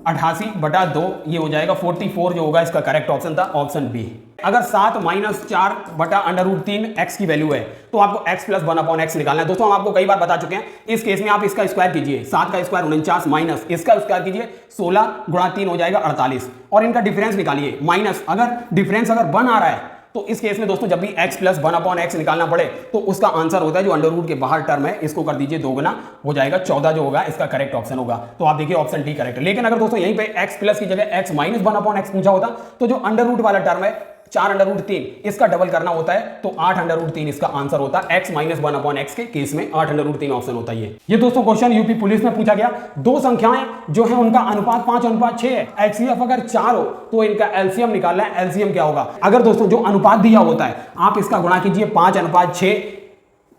[SPEAKER 1] 88/2, ये हो जाएगा 44 जो होगा इसका करेक्ट ऑप्शन था, ऑप्शन बी। अगर 7 - 4/√3 x की वैल्यू है तो आपको x + 1/x निकालना है। दोस्तों हम आपको कई बार बता चुके हैं, इस केस में आप इसका स्क्वायर कीजिए, 7 का स्क्वायर 49 माइनस इसका स्क्वायर कीजिए 16 × 3 हो जाएगा 48, और इनका डिफरेंस निकालिए माइनस। अगर डिफरेंस अगर 1 आ रहा है तो इस केस में दोस्तों जब भी x + 1/x निकालना पड़े तो उसका आंसर होता है जो अंडर रूट के बाहर टर्म है, इसको कर दीजिए 2 गुना, हो जाएगा 14 जो होगा इसका करेक्ट ऑप्शन होगा। तो आप देखिए ऑप्शन डी करेक्ट है। लेकिन अगर दोस्तों यहीं पे x प्लस की जगह x - 1/x पूछा होता तो जो अंडर रूट वाला टर्म है 4√3 इसका डबल करना होता है, तो 8√3 इसका आंसर होता है। x - 1/x के केस में 8√3 ऑप्शन होता है। ये दोस्तों क्वेश्चन यूपी पुलिस में पूछा गया। दो संख्याएं जो है उनका अनुपात 5:6 है, HCF अगर 4 हो तो इनका एलसीएम निकालना है। एलसीएम क्या होगा, अगर दोस्तों जो अनुपात दिया होता है आप इसका गुणा कीजिए 5:6,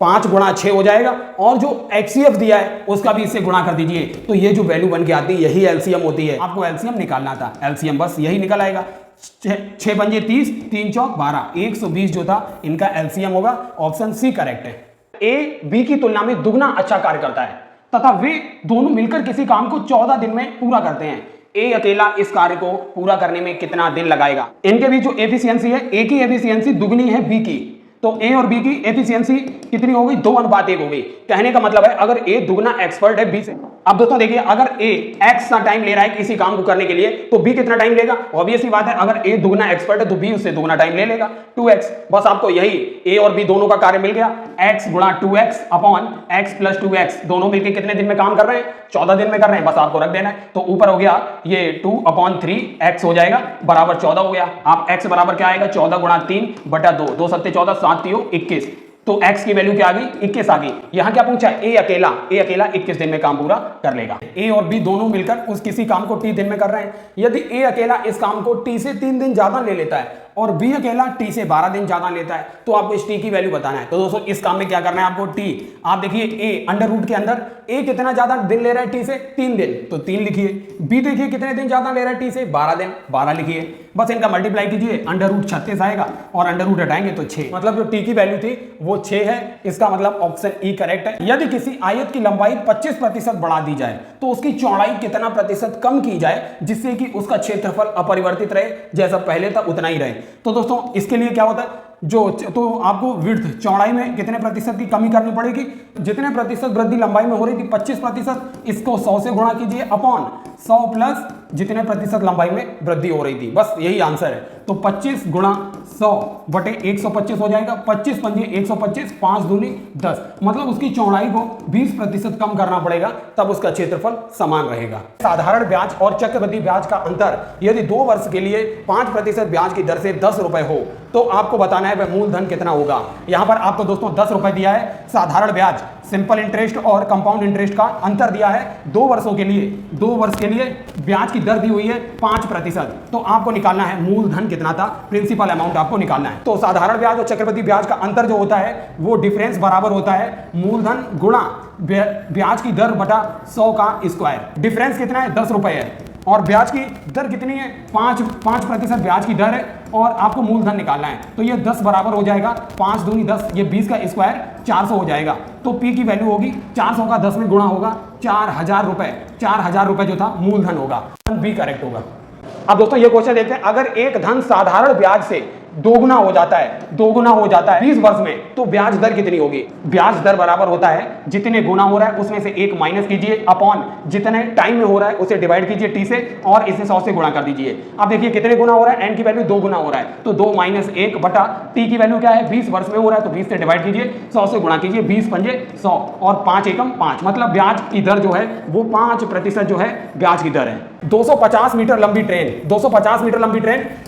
[SPEAKER 1] 5 × 6 हो जाएगा, और जो HCF दिया है उसका भी इससे गुणा कर दीजिए, तो ये जो वैल्यू बन के आती है यही एलसीएम होती है। आपको एलसीएम निकालना था, एलसीएम बस यही निकल आएगा। 6 पंजे 30, 3 चौक 12, 120 जो था इनका एलसीएम होगा, ऑप्शन सी करेक्ट है। ए बी की तुलना में दुगना अच्छा कार्य करता है तथा वे दोनों मिलकर किसी काम को 14 दिन में पूरा करते हैं। ए अकेला इस कार्य को पूरा करने में कितना दिन लगाएगा। इनके बीच जो एफिशिएंसी है, ए की एफिशिएंसी दुगनी है बी की, तो ए और बी की एफिशिएंसी कितनी हो गई, 2:1 हो गई। कहने का मतलब है अगर ए दुगना एक्सपर्ट है बी से। अब दोस्तों देखिए अगर ए एक्स का टाइम ले रहा है किसी काम को करने के लिए तो बी कितना टाइम लेगा, ऑब्वियस ही बात है अगर ए दुगना एक्सपर्ट है तो बी उससे दुगना टाइम ले लेगा, 2x। बस आपको यही ए और बी दोनों का कार्य मिल गया, x × 2x upon x + 2x, दोनों मिलकर कितने दिन में काम कर रहे हैं, 14 दिन में कर रहे हैं, बस आपको रख देना है। तो ऊपर हो गया ये 2/3x हो जाएगा बराबर 14 हो गया। आप x बराबर क्या आएगा, 14 × 3/2, 2 × 7 = 14, 7 × 3 = 21, तो x की वैल्यू क्या आ गई 21 आ गई। यहां क्या पूछा है, ए अकेला 21 दिन में काम पूरा कर लेगा। ए और बी दोनों मिलकर उस किसी काम को t दिन में कर रहे हैं। यदि ए अकेला इस काम को t से 3 दिन ज्यादा ले लेता है और बी अकेला t से 12 दिन ज्यादा लेता है तो आपको इस t की वैल्यू बताना है। तो दोस्तों इस काम में क्या करना है आपको, t आप देखिए a अंडर रूट के अंदर a कितना ज्यादा दिन ले रहा है t से 3 दिन तो 3 लिखिए, b देखिए कितने दिन ज्यादा ले रहा है t से 12 दिन 12 लिखिए। बस इनका मल्टीप्लाई कीजिए, अंडर रूट 36 आएगा और अंडर रूट हटाएंगे तो 6, मतलब जो t की वैल्यू थी वो 6 है। इसका मतलब ऑप्शन ई करेक्ट है। यदि किसी आयत की लंबाई 25% बढ़ा दी जाए तो उसकी चौड़ाई कितना प्रतिशत कम की जाए जिससे कि उसका क्षेत्रफल अपरिवर्तित रहे, जैसा पहले था उतना ही रहे। तो दोस्तों इसके लिए क्या होता है, तो आपको विड्थ चौड़ाई में कितने प्रतिशत की कमी करनी पड़ेगी, जितने प्रतिशत वृद्धि लंबाई में हो रही थी 25%, इसको 100 से गुणा कीजिए अपॉन 100 प्लस जितने प्रतिशत लंबाई में वृद्धि हो रही थी, बस यही आंसर है। तो 25 गुणा 100 बटे 125 हो जाएगा, 25 पंजे 125, 5 दूनी 10, मतलब उसकी चौड़ाई को 20% कम करना पड़ेगा तब उसका क्षेत्रफल समान रहेगा। साधारण ब्याज और चक्रवृद्धि ब्याज का अंतर यदि 2 वर्ष के लिए 5% ब्याज की दर से 10 रुपए हो तो आपको बताना है वह मूलधन कितना होगा। यहां पर आपको दोस्तों 10 रुपए दिया है, साधारण ब्याज सिंपल इंटरेस्ट और कंपाउंड इंटरेस्ट का अंतर दिया है 2 वर्षों के लिए, 2 वर्ष के लिए ब्याज की दर दी हुई है 5%, तो आपको निकालना है मूलधन कितना था, प्रिंसिपल अमाउंट आपको निकालना है। तो साधारण ब्याज और चक्रवृद्धि ब्याज का अंतर जो होता है वो डिफरेंस बराबर होता है मूलधन गुणा ब्याज की दर बटा 100 का स्क्वायर। डिफरेंस कितना है 10 रुपए है और ब्याज की दर कितनी है 5% ब्याज की दर है और आपको मूलधन निकालना है। तो ये 10 बराबर हो जाएगा 5 दूनी 10, ये 20 का स्क्वायर 400 हो जाएगा। तो P की वैल्यू होगी 400 का 10 में गुणा होगा 4000 रुपए, 4000 रुपए जो था मूलधन होगा, बी करेक्ट होगा। अब दोस्तों ये क्वेश्चन देखते हैं, अगर एक धन साधारण ब्याज से दोगुना हो जाता है 20 वर्ष में तो ब्याज दर कितनी होगी। ब्याज दर बराबर होता है जितने गुना हो रहा है उसमें से 1 माइनस कीजिए अपॉन जितने टाइम में हो रहा है उसे डिवाइड कीजिए t से और इसे 100 से गुणा कर दीजिए। अब देखिए कितने गुना हो रहा है, n की वैल्यू 2 गुना हो रहा है तो 2 माइनस 1 बटा t की वैल्यू क्या है 20 वर्ष में हो रहा है तो 20 से डिवाइड कीजिए, 100 से गुणा कीजिए, 20 पंजे 100 और 5 एकम 5, मतलब ब्याज की दर जो है वो 5% जो है ब्याज की दर है। 250 मीटर लंबी ट्रेन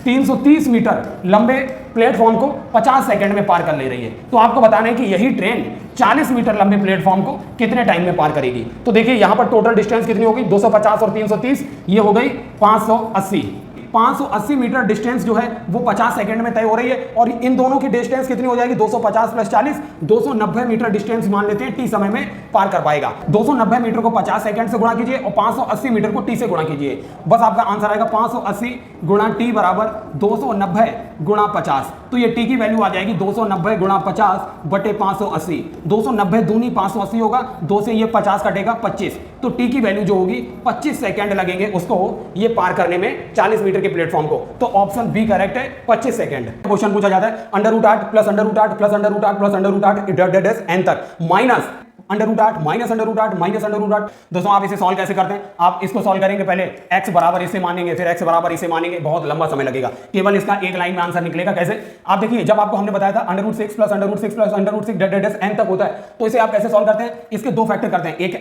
[SPEAKER 1] 330 मीटर लंबे प्लेटफॉर्म को 50 सेकंड में पार कर ले रही है। तो आपको बताना है कि यही ट्रेन 40 मीटर लंबे प्लेटफॉर्म को कितने टाइम में पार करेगी। तो देखिए यहां पर टोटल डिस्टेंस कितनी होगी 250 और 330, ये हो गई 580 मीटर डिस्टेंस जो है वो 50 सेकंड में तय हो रही है और इन दोनों की डिस्टेंस कितनी हो जाएगी 250 प्लस 40, 290 मीटर डिस्टेंस मान लेते हैं टी समय में पार कर पाएगा। 290 मीटर को 50 सेकंड से गुणा कीजिए और 580 मीटर को टी से गुणा कीजिए, बस आपका आंसर आएगा 580 गुणा टी बराबर 290 गुणा 50। तो ये टी की वैल्यू आ जाएगी 290 गुणा 50 बटे 580, 290 दूनी 580 होगा, 2 से ये 50 कटेगा 25, तो टी की वैल्यू जो होगी 25 सेकंड लगेंगे उसको ये पार करने में 40 मीटर के प्लेटफॉर्म को। तो ऑप्शन बी करेक्ट है 25 सेकंड। क्वेश्चन पूछा जाता है √8 प्लस √8 प्लस √8 प्लस √8 n तक माइनस √8 माइनस √8 माइनस √8। दोस्तों आप इसे सॉल्व कैसे करते हैं, आप इसको सॉल्व करेंगे पहले x बराबर इसे मानेंगे फिर x बराबर इसे मानेंगे, बहुत लंबा समय लगेगा, केवल इसका एक लाइन में आंसर निकलेगा। कैसे, आप देखिए जब आपको हमने बताया था √6 प्लस √6 प्लस √6 n तक होता है तो इसे आप कैसे सॉल्व करते हैं, इसके 2 फैक्टर करते हैं, एक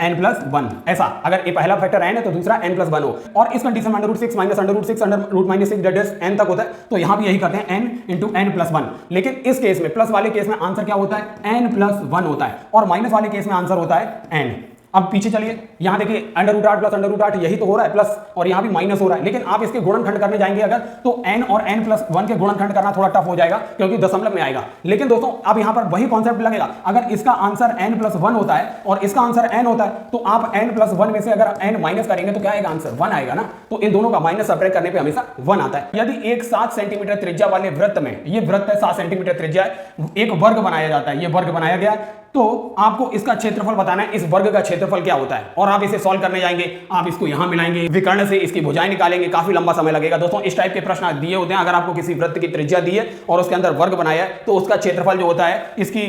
[SPEAKER 1] n प्लस 1, ऐसा अगर ये पहला फैक्टर n है तो दूसरा n प्लस 1 हो, और इस कंडीशन में √6 माइनस √6 n तक होता है तो यहां भी यही करते हैं n इंटू n प्लस 1। लेकिन इस केस में प्लस वाले केस में आंसर क्या होता है n प्लस 1 होता है और माइनस वाले केस में आंसर होता है n। अब पीछे चलिए, यहां देखिए √8 प्लस √8 यही तो हो रहा है प्लस और यहां भी माइनस हो रहा है, लेकिन आप इसके गुणनखंड करने जाएंगे अगर तो n और n प्लस 1 के गुणनखंड करना थोड़ा टफ हो जाएगा क्योंकि दशमलव में आएगा। लेकिन दोस्तों अब यहां पर वही कॉन्सेप्ट लगेगा, अगर इसका आंसर n प्लस 1 होता है और इसका आंसर n होता है तो आप n प्लस 1 में से अगर n माइनस करेंगे तो क्या आएगा आंसर 1 आएगा ना, तो इन दोनों का माइनस सब्ट्रैक्ट करने पर हमेशा 1 आता है। यदि एक 7 सेंटीमीटर त्रिज्या वाले वृत्त में, ये वृत्त है 7 सेंटीमीटर त्रिज्या है, एक वर्ग बनाया जाता है, ये वर्ग बनाया गया तो आपको इसका क्षेत्रफल बताना है, इस वर्ग का क्षेत्रफल क्या होता है और आप इसे सॉल्व करने जाएंगे, आप इसको यहां मिलाएंगे, विकर्ण से इसकी भुजाएं निकालेंगे, काफी लंबा समय लगेगा। दोस्तों इस टाइप के प्रश्न दिए होते हैं, अगर आपको किसी वृत्त की त्रिज्या दी है और उसके अंदर वर्ग बनाया है तो उसका क्षेत्रफल जो होता है इसकी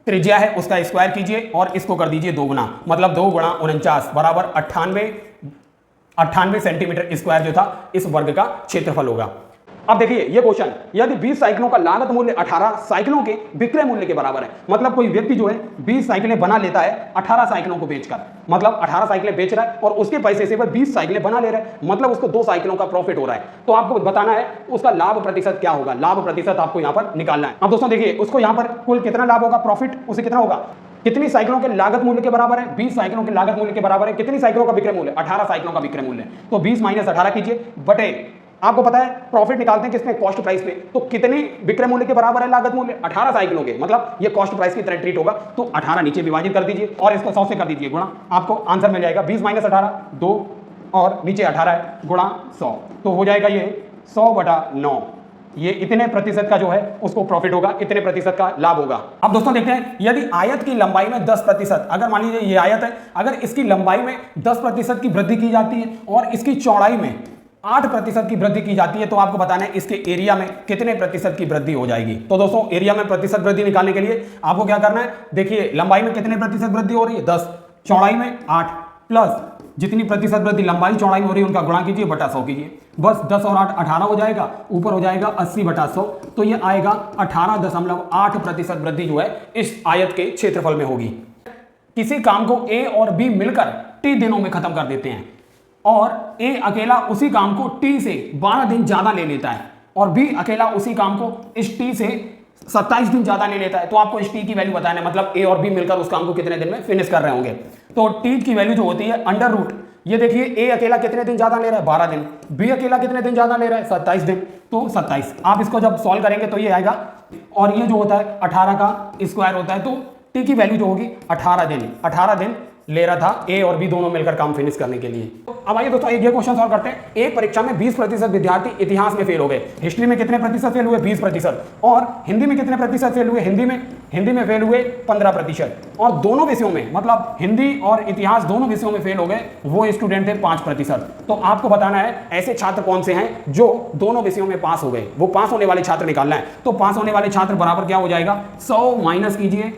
[SPEAKER 1] त्रिज्या है उसका स्क्वायर कीजिए और इसको कर दीजिए 2 गुना, मतलब 2 गुणा 49 बराबर 98 सेंटीमीटर स्क्वायर जो था इस वर्ग का क्षेत्रफल होगा। अब देखिए ये क्वेश्चन, यदि 20 साइकिलों का लागत मूल्य 18 साइकिलों के विक्रय मूल्य के बराबर है, मतलब कोई व्यक्ति जो है 20 साइकिलें बना लेता है 18 साइकिलों को बेचकर, मतलब 18 साइकिलें बेच रहा है और उसके पैसे से वह 20 साइकिलें बना ले रहा है, मतलब उसको 2 साइकिलों का प्रॉफिट हो रहा है। तो आपको बताना है उसका लाभ प्रतिशत क्या होगा, लाभ प्रतिशत आपको यहां पर निकालना है। अब दोस्तों देखिए उसको यहां पर कुल कितना लाभ होगा, प्रॉफिट उसे कितना होगा, कितनी साइकिलों के लागत मूल्य के बराबर है, 20 साइकिलों के लागत मूल्य के बराबर है, कितनी साइकिलों का विक्रय मूल्य, 18 साइकिलों का विक्रय मूल्य। तो 20 माइनस 18 कीजिए बटे, आपको पता है प्रॉफिट निकालते हैं किसमें, कॉस्ट प्राइस पे। तो कितनी विक्रय मूल्य के बराबर है लागत मूल्य, 18 साइकिलों के, मतलब ये कॉस्ट प्राइस की तरह ट्रीट होगा। तो 18 नीचे विभाजित कर दीजिए और इसको 100 से कर दीजिए गुणा, आपको आंसर मिल जाएगा 20 माइनस 18 2 और नीचे 18 है गुणा 100, तो हो जाएगा ये 100/9। ये इतने प्रतिशत का जो है उसको प्रॉफिट होगा, इतने प्रतिशत का लाभ होगा। अब दोस्तों देखते हैं यदि आयत की लंबाई में 10%, अगर मान लीजिए ये आयत है, अगर इसकी लंबाई में 10% की वृद्धि की जाती है और इसकी चौड़ाई में 8% की वृद्धि की जाती है, तो आपको बताना है इसके एरिया में कितने प्रतिशत की वृद्धि हो जाएगी। तो दोस्तों एरिया में प्रतिशत वृद्धि निकालने के लिए आपको क्या करना है, देखिए लंबाई में कितने प्रतिशत वृद्धि हो रही है 10, चौड़ाई में 8, प्लस जितनी प्रतिशत वृद्धि लंबाई चौड़ाई में हो रही है उनका गुणा कीजिए बटा 100 कीजिए, बस 10 और 8 18 हो जाएगा, ऊपर हो जाएगा 80/100, तो ये आएगा 18.8% वृद्धि जो है इस आयत के क्षेत्रफल में होगी। किसी काम को ए और बी मिलकर टी दिनों में खत्म कर देते हैं और ए अकेला उसी काम को टी से 12 दिन ज्यादा ले लेता है और बी अकेला उसी काम को इस टी से 27 दिन ज्यादा ले लेता है, तो आपको इस टी की वैल्यू बताना है, मतलब ए और बी मिलकर उस काम को कितने दिन में फिनिश कर रहे होंगे। तो टी की वैल्यू जो होती है अंडर रूट, ये देखिए ए अकेला कितने दिन ज्यादा ले रहा है 12 दिन, बी अकेला कितने दिन ज्यादा ले रहा है 27 दिन, तो 27। आप इसको जब सॉल्व करेंगे तो ये आएगा और ये जो होता है 18 का स्क्वायर होता है, तो टी की वैल्यू जो होगी 18 दिन ले रहा था ए और बी दोनों मिलकर काम फिनिश करने के लिए। अब आइए दोस्तों एक ये क्वेश्चन सॉल्व करते हैं। एक परीक्षा में 20% विद्यार्थी इतिहास में फेल हो गए, हिस्ट्री में कितने प्रतिशत फेल हुए 20%, और हिंदी में कितने प्रतिशत फेल हुए, हिंदी में फेल हुए 15%, और दोनों विषयों में मतलब हिंदी और इतिहास दोनों विषयों में फेल हो गए वो स्टूडेंट थे 5%। तो आपको बताना है ऐसे छात्र कौन से हैं जो दोनों विषयों में पास हो गए, वो पास होने वाले छात्र निकालना है। तो पास होने वाले छात्र बराबर क्या हो जाएगा, 100 माइनस कीजिए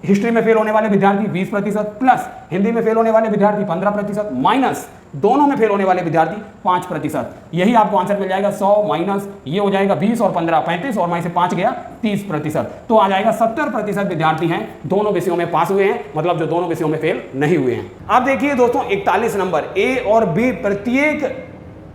[SPEAKER 1] हिस्ट्री में फेल होने वाले विद्यार्थी 20% प्लस हिंदी में फेल होने वाले विद्यार्थी 15% माइनस दोनों में फेल होने वाले विद्यार्थी 5%। यही आपको आंसर मिल जाएगा 100 माइनस ये हो जाएगा 20 और 15 35 और वहीं से 5 गया 30%, तो आ जाएगा 70% विद्यार्थी हैं दोनों विषयों में पास हुए हैं, मतलब जो दोनों विषयों में फेल नहीं हुए हैं। अब देखिए दोस्तों 41 नंबर, ए और बी प्रत्येक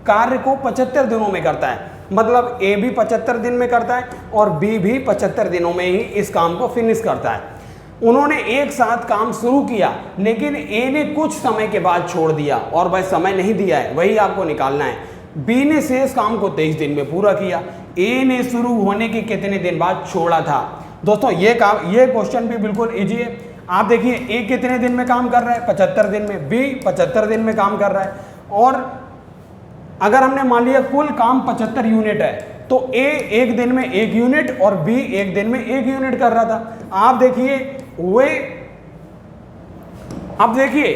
[SPEAKER 1] कार्य को 75 दिनों में करता है, मतलब ए भी 75 दिन में करता है और बी भी 75 दिनों में ही इस काम को फिनिश करता है। उन्होंने एक साथ काम शुरू किया लेकिन ए ने कुछ समय के बाद छोड़ दिया और वह समय नहीं दिया है, वही आपको निकालना है। बी ने शेष काम को 23 दिन में पूरा किया, ए ने शुरू होने के कितने दिन बाद छोड़ा था। दोस्तों ये क्वेश्चन भी बिल्कुल इजी है। आप देखिए ए कितने दिन में काम कर रहा है 75 दिन में, बी 75 दिन में काम कर रहा है, और अगर हमने मान लिया कुल काम 75 यूनिट है तो ए एक दिन में 1 यूनिट और बी एक दिन में 1 यूनिट कर रहा था। आप देखिए अब देखिए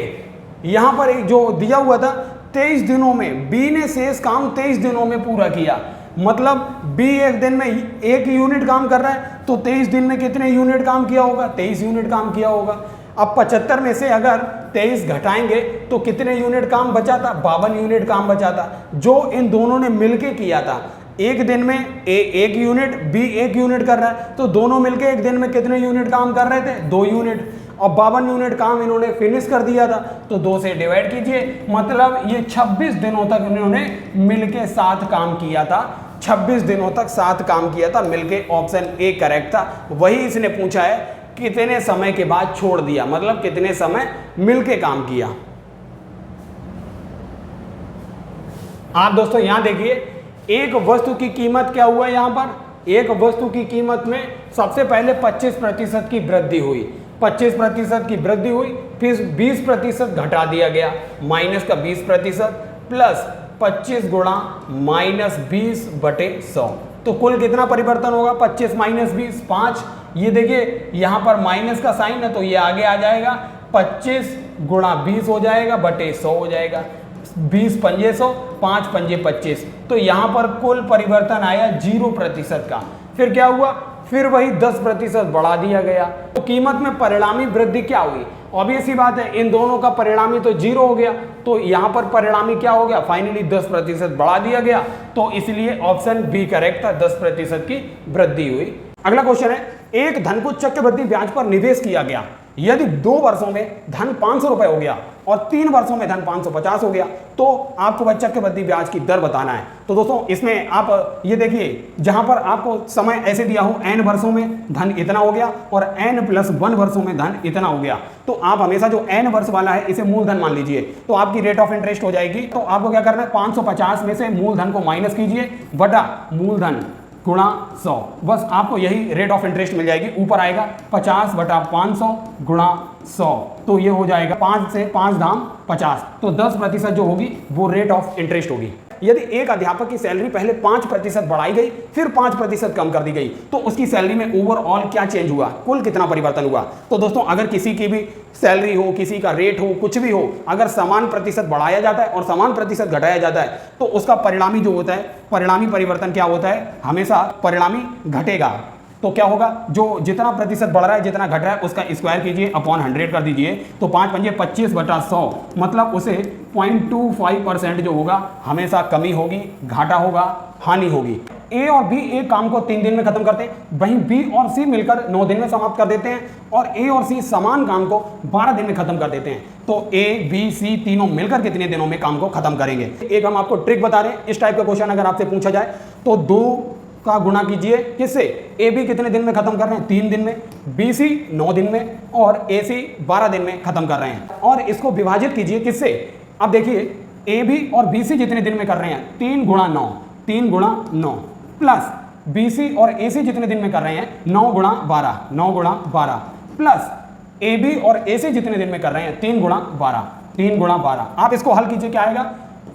[SPEAKER 1] यहां पर एक जो दिया हुआ था 23 दिनों में, बी ने शेष काम 23 दिनों में पूरा किया, मतलब बी एक दिन में 1 यूनिट काम कर रहा है तो 23 दिन में कितने यूनिट काम किया होगा, 23 यूनिट काम किया होगा। अब 75 में से अगर 23 घटाएंगे तो कितने यूनिट काम बचा था, 52 यूनिट काम बचा था, जो इन दोनों ने मिलके किया था। एक दिन में ए 1 यूनिट, बी 1 यूनिट कर रहा है, तो दोनों मिलके एक दिन में कितने यूनिट काम कर रहे थे, 2 यूनिट, और 52 यूनिट काम इन्होंने फिनिश कर दिया था, तो 2 से डिवाइड कीजिए, मतलब ये 26 दिनों तक इन्होंने मिलके साथ काम किया था, 26 दिनों तक साथ काम किया था मिलके। ऑप्शन ए करेक्ट था। वही इसने पूछा है कितने समय के बाद छोड़ दिया, मतलब कितने समय मिलके काम किया। आप दोस्तों यहां देखिए एक वस्तु की कीमत क्या हुआ है, यहां पर एक वस्तु की कीमत में सबसे पहले 25% की वृद्धि हुई, 25% की वृद्धि हुई, फिर 20% घटा दिया गया, माइनस का 20% प्लस 25 गुणा माइनस 20/100, तो कुल कितना परिवर्तन होगा, 25 माइनस 20 5। ये देखिए यहां पर माइनस का साइन है तो ये आगे आ जाएगा, 25 गुणा 20 हो जाएगा बटे 100 हो जाएगा, 20 पंजे 100, 5 पंजे 25, तो यहां पर कुल परिवर्तन आया 0% का। फिर क्या हुआ, फिर वही 10% बढ़ा दिया गया। तो कीमत में परिणामी वृद्धि क्या हुई? ऑब्वियस सी बात है, इन दोनों का परिणामी तो 0 हो गया, तो यहां पर परिणामी क्या हो गया? फाइनली 10% बढ़ा दिया गया, तो इसलिए ऑप्शन बी करेक्ट था, 10% की वृद्धि हुई। अगला क्वेश्चन है, एक धन को चक्रवृद्धि ब्याज पर निवेश किया गया, यदि 2 वर्षों में धन 500 रुपए हो गया और 3 वर्षों में धन 550 हो गया, तो आपको वह चक्रवृद्धि ब्याज की दर बताना है। तो दोस्तों इसमें आप ये देखिए, जहां पर आपको समय ऐसे दिया हो n वर्षों में धन इतना हो गया और n+1 वर्षों में धन इतना हो गया, तो आप हमेशा जो n वर्ष वाला है इसे मूलधन मान लीजिए, तो आपकी रेट ऑफ इंटरेस्ट हो जाएगी। तो आपको क्या करना है, 550 में से मूलधन को माइनस कीजिए बटा मूलधन गुणा 100, बस आपको यही रेट ऑफ इंटरेस्ट मिल जाएगी। ऊपर आएगा 50/500 गुणा 100, तो ये हो जाएगा 5 से 5 दाम 50, तो 10% जो होगी वो रेट ऑफ इंटरेस्ट होगी। यदि एक अध्यापक की सैलरी पहले 5% बढ़ाई गई फिर 5% कम कर दी गई, तो उसकी सैलरी में ओवरऑल क्या चेंज हुआ, कुल कितना परिवर्तन हुआ? तो दोस्तों अगर किसी की भी सैलरी हो, किसी का रेट हो, कुछ भी हो, अगर समान प्रतिशत बढ़ाया जाता है और समान प्रतिशत घटाया जाता है, तो उसका परिणामी जो होता है, परिणामी परिवर्तन क्या होता है? हमेशा परिणामी घटेगा। तो क्या होगा, जो जितना प्रतिशत बढ़ रहा है जितना घट रहा है उसका स्क्वायर कीजिए अपॉन 100 कर दीजिए, तो 5 पंजे 25/100, मतलब उसे 0.25% जो होगा हमेशा कमी होगी, घाटा होगा, हानि होगी। ए और बी एक काम को 3 दिन में खत्म करते हैं, वहीं बी और सी मिलकर 9 दिन में समाप्त कर देते हैं, और ए और सी समान काम को 12 दिन में खत्म कर देते हैं। तो ए बी सी तीनों मिलकर कितने दिनों में काम को खत्म करेंगे? एक हम आपको ट्रिक बता रहे हैं, इस टाइप का क्वेश्चन अगर आपसे पूछा जाए तो 2 का गुणा कीजिए किससे? ए बी कितने दिन में खत्म कर रहे हैं? 3 दिन में, बी सी 9 दिन में, और ए सी 12 दिन में खत्म कर रहे हैं। और इसको विभाजित कीजिए किससे? अब देखिए, ए बी और बी सी जितने दिन में कर रहे हैं 3 गुणा 9, 3 गुणा 9, प्लस बी सी और ए सी जितने दिन में कर रहे हैं 9 गुणा 12, 9 गुणा 12, प्लस ए बी और ए सी जितने दिन में कर रहे हैं 3 गुणा 12, 3 गुणा 12। आप इसको हल कीजिए, क्या आएगा?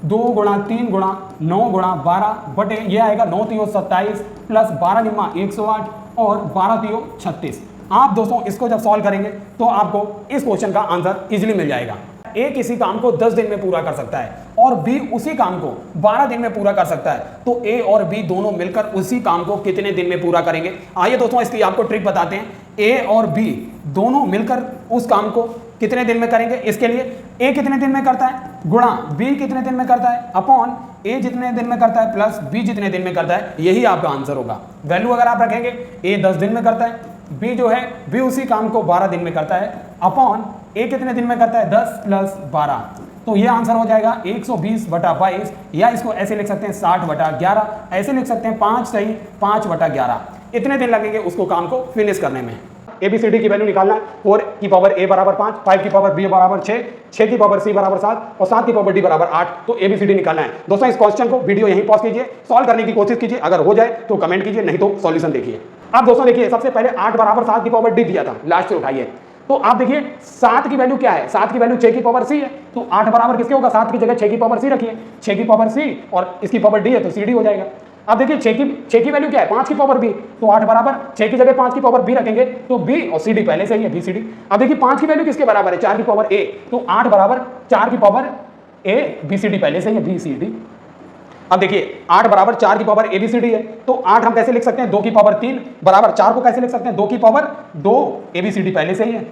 [SPEAKER 1] 2 गुणा 3 गुणा 9 गुणा 12 बटे ये आएगा 9 तियो 27 प्लस 12 निम्मा 108 और 12 तियो 36। आप दोस्तों इसको जब सॉल्व करेंगे तो आपको इस क्वेश्चन का आंसर इजीली मिल जाएगा। ए किसी काम को 10 दिन में पूरा कर सकता है और बी उसी काम को 12 दिन में पूरा कर सकता है, तो ए और बी दोनों मिलकर उसी काम को कितने दिन में पूरा करेंगे? आइए दोस्तों इसकी आपको ट्रिक बताते हैं। ए और बी दोनों मिलकर उस काम को कितने दिन में करेंगे? इसके लिए ए कितने दिन में करता है गुणा बी कितने दिन में करता है अपॉन ए जितने दिन में करता है प्लस बी जितने दिन में करता है, यही आपका आंसर होगा। वैल्यू अगर आप रखेंगे, ए 10 दिन में करता है, बी जो है बी उसी काम को 12 दिन में करता है, अपॉन ए कितने दिन में करता है 10 प्लस 12, तो ये आंसर हो जाएगा 120/22, या इसको ऐसे लिख सकते हैं 60/11, ऐसे लिख सकते हैं 5 सही 5/11। इतने दिन लगेंगे उसको काम को फिनिश करने में। ABCD की वैल्यू निकालना है। 4 की पावर A बराबर 5, 5 की पावर B बराबर 6, 6 की पावर C बराबर 7 और 7 की पावर D बराबर 8। तो ABCD निकालना है। दोस्तों इस क्वेश्चन को वीडियो यहीं पॉज कीजिए, सॉल्व करने की कोशिश कीजिए, अगर हो जाए तो कमेंट कीजिए, नहीं तो सॉल्यूशन देखिए। अब दोस्तों देखिए, सबसे पहले 8 बराबर 7 की पावर D दिया था, लास्ट से उठाइए। तो आप देखिए 7 की वैल्यू क्या है, 7 की वैल्यू 6 की पावर C है, तो 8 बराबर किसके होगा? 7 की जगह 6 की पावर C रखिए, 6 की पावर C और इसकी पावर D है तो CD हो जाएगा। अब देखिए 6 की वैल्यू क्या है? 5 की पावर B, तो 8 बराबर 6 की जगह 5 की पावर B रखेंगे तो B और CD पहले से ही है, BCD। अब देखिए 5 की वैल्यू किसके बराबर है? 4 की पावर A, तो 8 बराबर 4 की पावर A, BCD पहले से ही है, BCD। अब देखिए 8 बराबर 4 की पावर ABCD है, तो 8 हम कैसे लिख सकते हैं? 2 की पावर 3 बराबर 4 को कैसे लिख सकते हैं? 2 की पावर 2, ABCD पहले से ही है,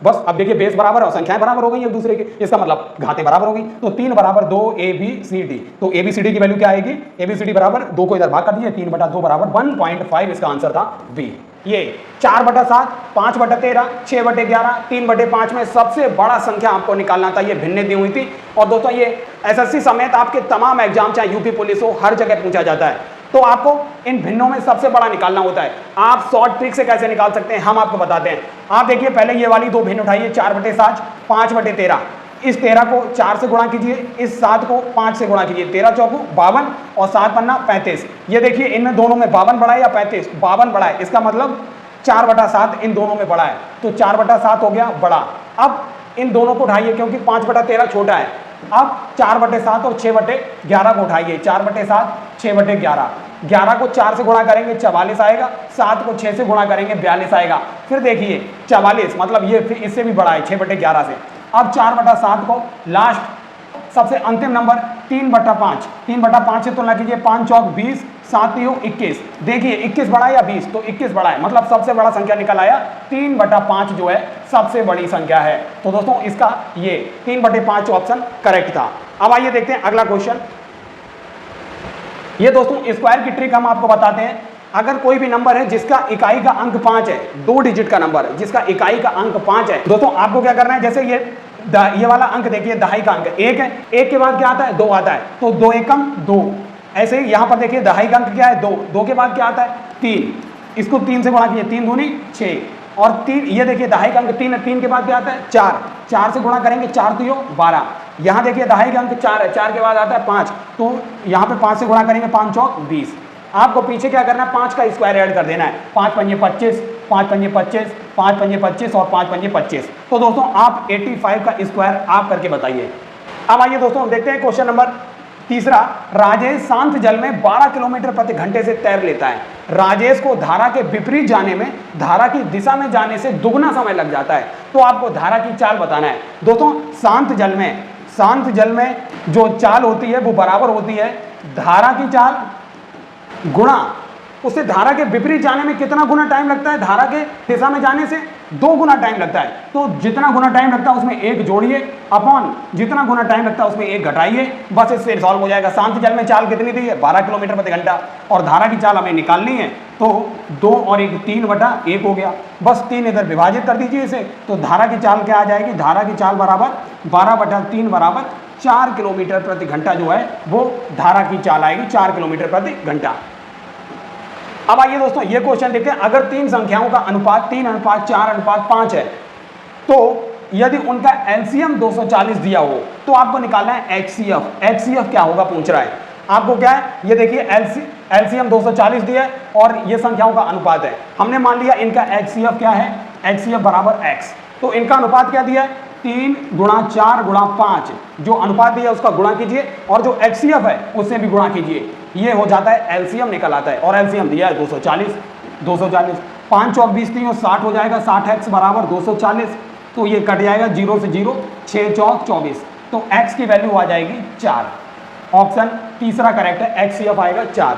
[SPEAKER 1] बस। अब देखिए बेस बराबर और संख्याएं बराबर हो गई एक दूसरे की, इसका मतलब घातें बराबर हो गई, तो 3 बराबर 2 ABCD, तो ABCD की वैल्यू क्या आएगी? ABCD बराबर 2 को इधर भाग कर दीजिए, 3/2 बराबर 1.5, इसका आंसर था बी। ये 4/7, 5/13, 6/11, 3/5 में सबसे बड़ा संख्या आपको निकालना था, ये भिन्नें दी हुई थी। और दोस्तों ये SSC समेत आपके तमाम एग्जाम, चाहे यूपी पुलिस हो, हर जगह पूछा जाता है, तो आपको इन भिन्नों में सबसे बड़ा निकालना होता है। आप शॉर्ट ट्रिक से कैसे निकाल सकते हैं हम आपको बताते हैं। आप देखिए पहले ये वाली 2 भिन्न उठाइए, 4/7, 5/13, इस 13 को 4 से गुणा कीजिए, इस 7 को 5 से गुणा कीजिए, 13 चौकू 52 और 7 पन्ना 35। ये देखिए इनमें दोनों में 52 बड़ा है या 35? 52 बड़ा है, इसका मतलब 4/7 इन दोनों में बड़ा है, तो 4/7 हो गया बड़ा। अब इन दोनों को उठाइए क्योंकि 5/13 छोटा है। अब 4/7 और 6/11 को उठाइए, 4/7, 6/11, 11 को 4 से गुणा करेंगे 44 आएगा, 7 को 6 से गुणा करेंगे 42 आएगा। फिर देखिए 44 मतलब ये इससे भी बड़ा है 6/11 से। अब 4/7 को लास्ट सबसे अंतिम नंबर 3/5, 3/5 से तुलना कीजिए, 5 चौक 20, 7 तियों 21। देखिए 21 बड़ा है या 20, तो 21 बड़ा है, मतलब सबसे बड़ा संख्या निकल आया 3/5 जो है सबसे बड़ी संख्या है। तो दोस्तों इसका ये 3/5 ऑप्शन करेक्ट था। अब आइए देखते हैं अगला क्वेश्चन। ये दोस्तों स्क्वायर की ट्रिक हम आपको बताते हैं। अगर कोई भी नंबर है जिसका इकाई का अंक 5 है, 2 डिजिट का नंबर जिसका इकाई का अंक 5 है, दोस्तों आपको क्या करना है, जैसे ये वाला अंक देखिए दहाई का अंक 1 है, 1 के बाद क्या आता है 2 आता है, तो 2 एकम 2। ऐसे ही यहां पर देखिए दहाई का अंक क्या है 2, 2 के बाद क्या आता है 3, इसको 3 से गुणा कीजिए, 3 दूनी 6, और 3, ये देखिए दहाई का अंक 3 है, 3 के बाद क्या आता है 4, 4 से गुणा करेंगे 4 तियों 12। यहाँ देखिए दहाई का अंक 4 है, 4 के बाद आता है 5, तो यहाँ पे 5 से गुणा करेंगे, 5 चौक 20। आपको पीछे क्या करना है, 5 का स्क्वायर ऐड कर देना है, 5 पंजे 25, 5 पंजे 25, 5 पंजे 25 और 5 पंजे 25। तो दोस्तों आप 85 का स्क्वायर आप करके बताइए। अब आइए दोस्तों देखते हैं क्वेश्चन नंबर तीसरा। राजेश शांत जल में 12 किलोमीटर प्रति घंटे से तैर लेता है। राजेश को धारा के विपरीत जाने में धारा की दिशा में जाने से दुगना समय लग जाता है, तो आपको धारा की चाल बताना है। दोस्तों शांत जल में जो चाल होती है वो बराबर होती है धारा की चाल गुणा उससे धारा के विपरीत जाने में कितना गुना टाइम लगता है, धारा के दिशा में जाने से 2 गुना टाइम लगता है। तो जितना गुना टाइम लगता है उसमें 1 जोड़िए, अपॉन जितना गुना टाइम लगता है उसमें 1 घटाइए, बस इससे सॉल्व हो जाएगा। शांत जल में चाल कितनी दी है 12 किलोमीटर प्रति घंटा, और धारा की चाल हमें निकालनी है, तो 2 और 1 3/1 हो गया, बस 3 इधर विभाजित कर दीजिए इसे, तो धारा की चाल क्या आ जाएगी, धारा की चाल बराबर 12/3 बराबर 4 किलोमीटर प्रति घंटा जो है वो धारा की चाल आएगी, 4 किलोमीटर प्रति घंटा। अब आइए दोस्तों ये क्वेश्चन देखते हैं। अगर 3 संख्याओं का अनुपात 3:4:5 है, तो यदि उनका एलसीएम 240 दिया हो तो आपको निकालना है एचसीएफ। एचसीएफ क्या होगा पूछ रहा है आपको, क्या है ये देखिए एलसीएम 240 दिया है और ये संख्याओं का अनुपात है। हमने मान लिया इनका एचसीएफ क्या है, एचसीएफ बराबर x, तो इनका अनुपात क्या दिया है 3:4:5, जो अनुपात दिया है उसका गुणा कीजिए और जो एचसीएफ है उससे भी गुणा कीजिए, ये हो जाता है एलसीएम निकल आता है, और एलसीएम दिया है 240। 5 चौक 20 3 और 60 हो जाएगा, 60x बराबर 240, तो ये कट जाएगा 0 से 0, 6 चौक 24, तो x की वैल्यू आ जाएगी 4। ऑप्शन तीसरा करेक्ट है, एचसीएफ आएगा 4।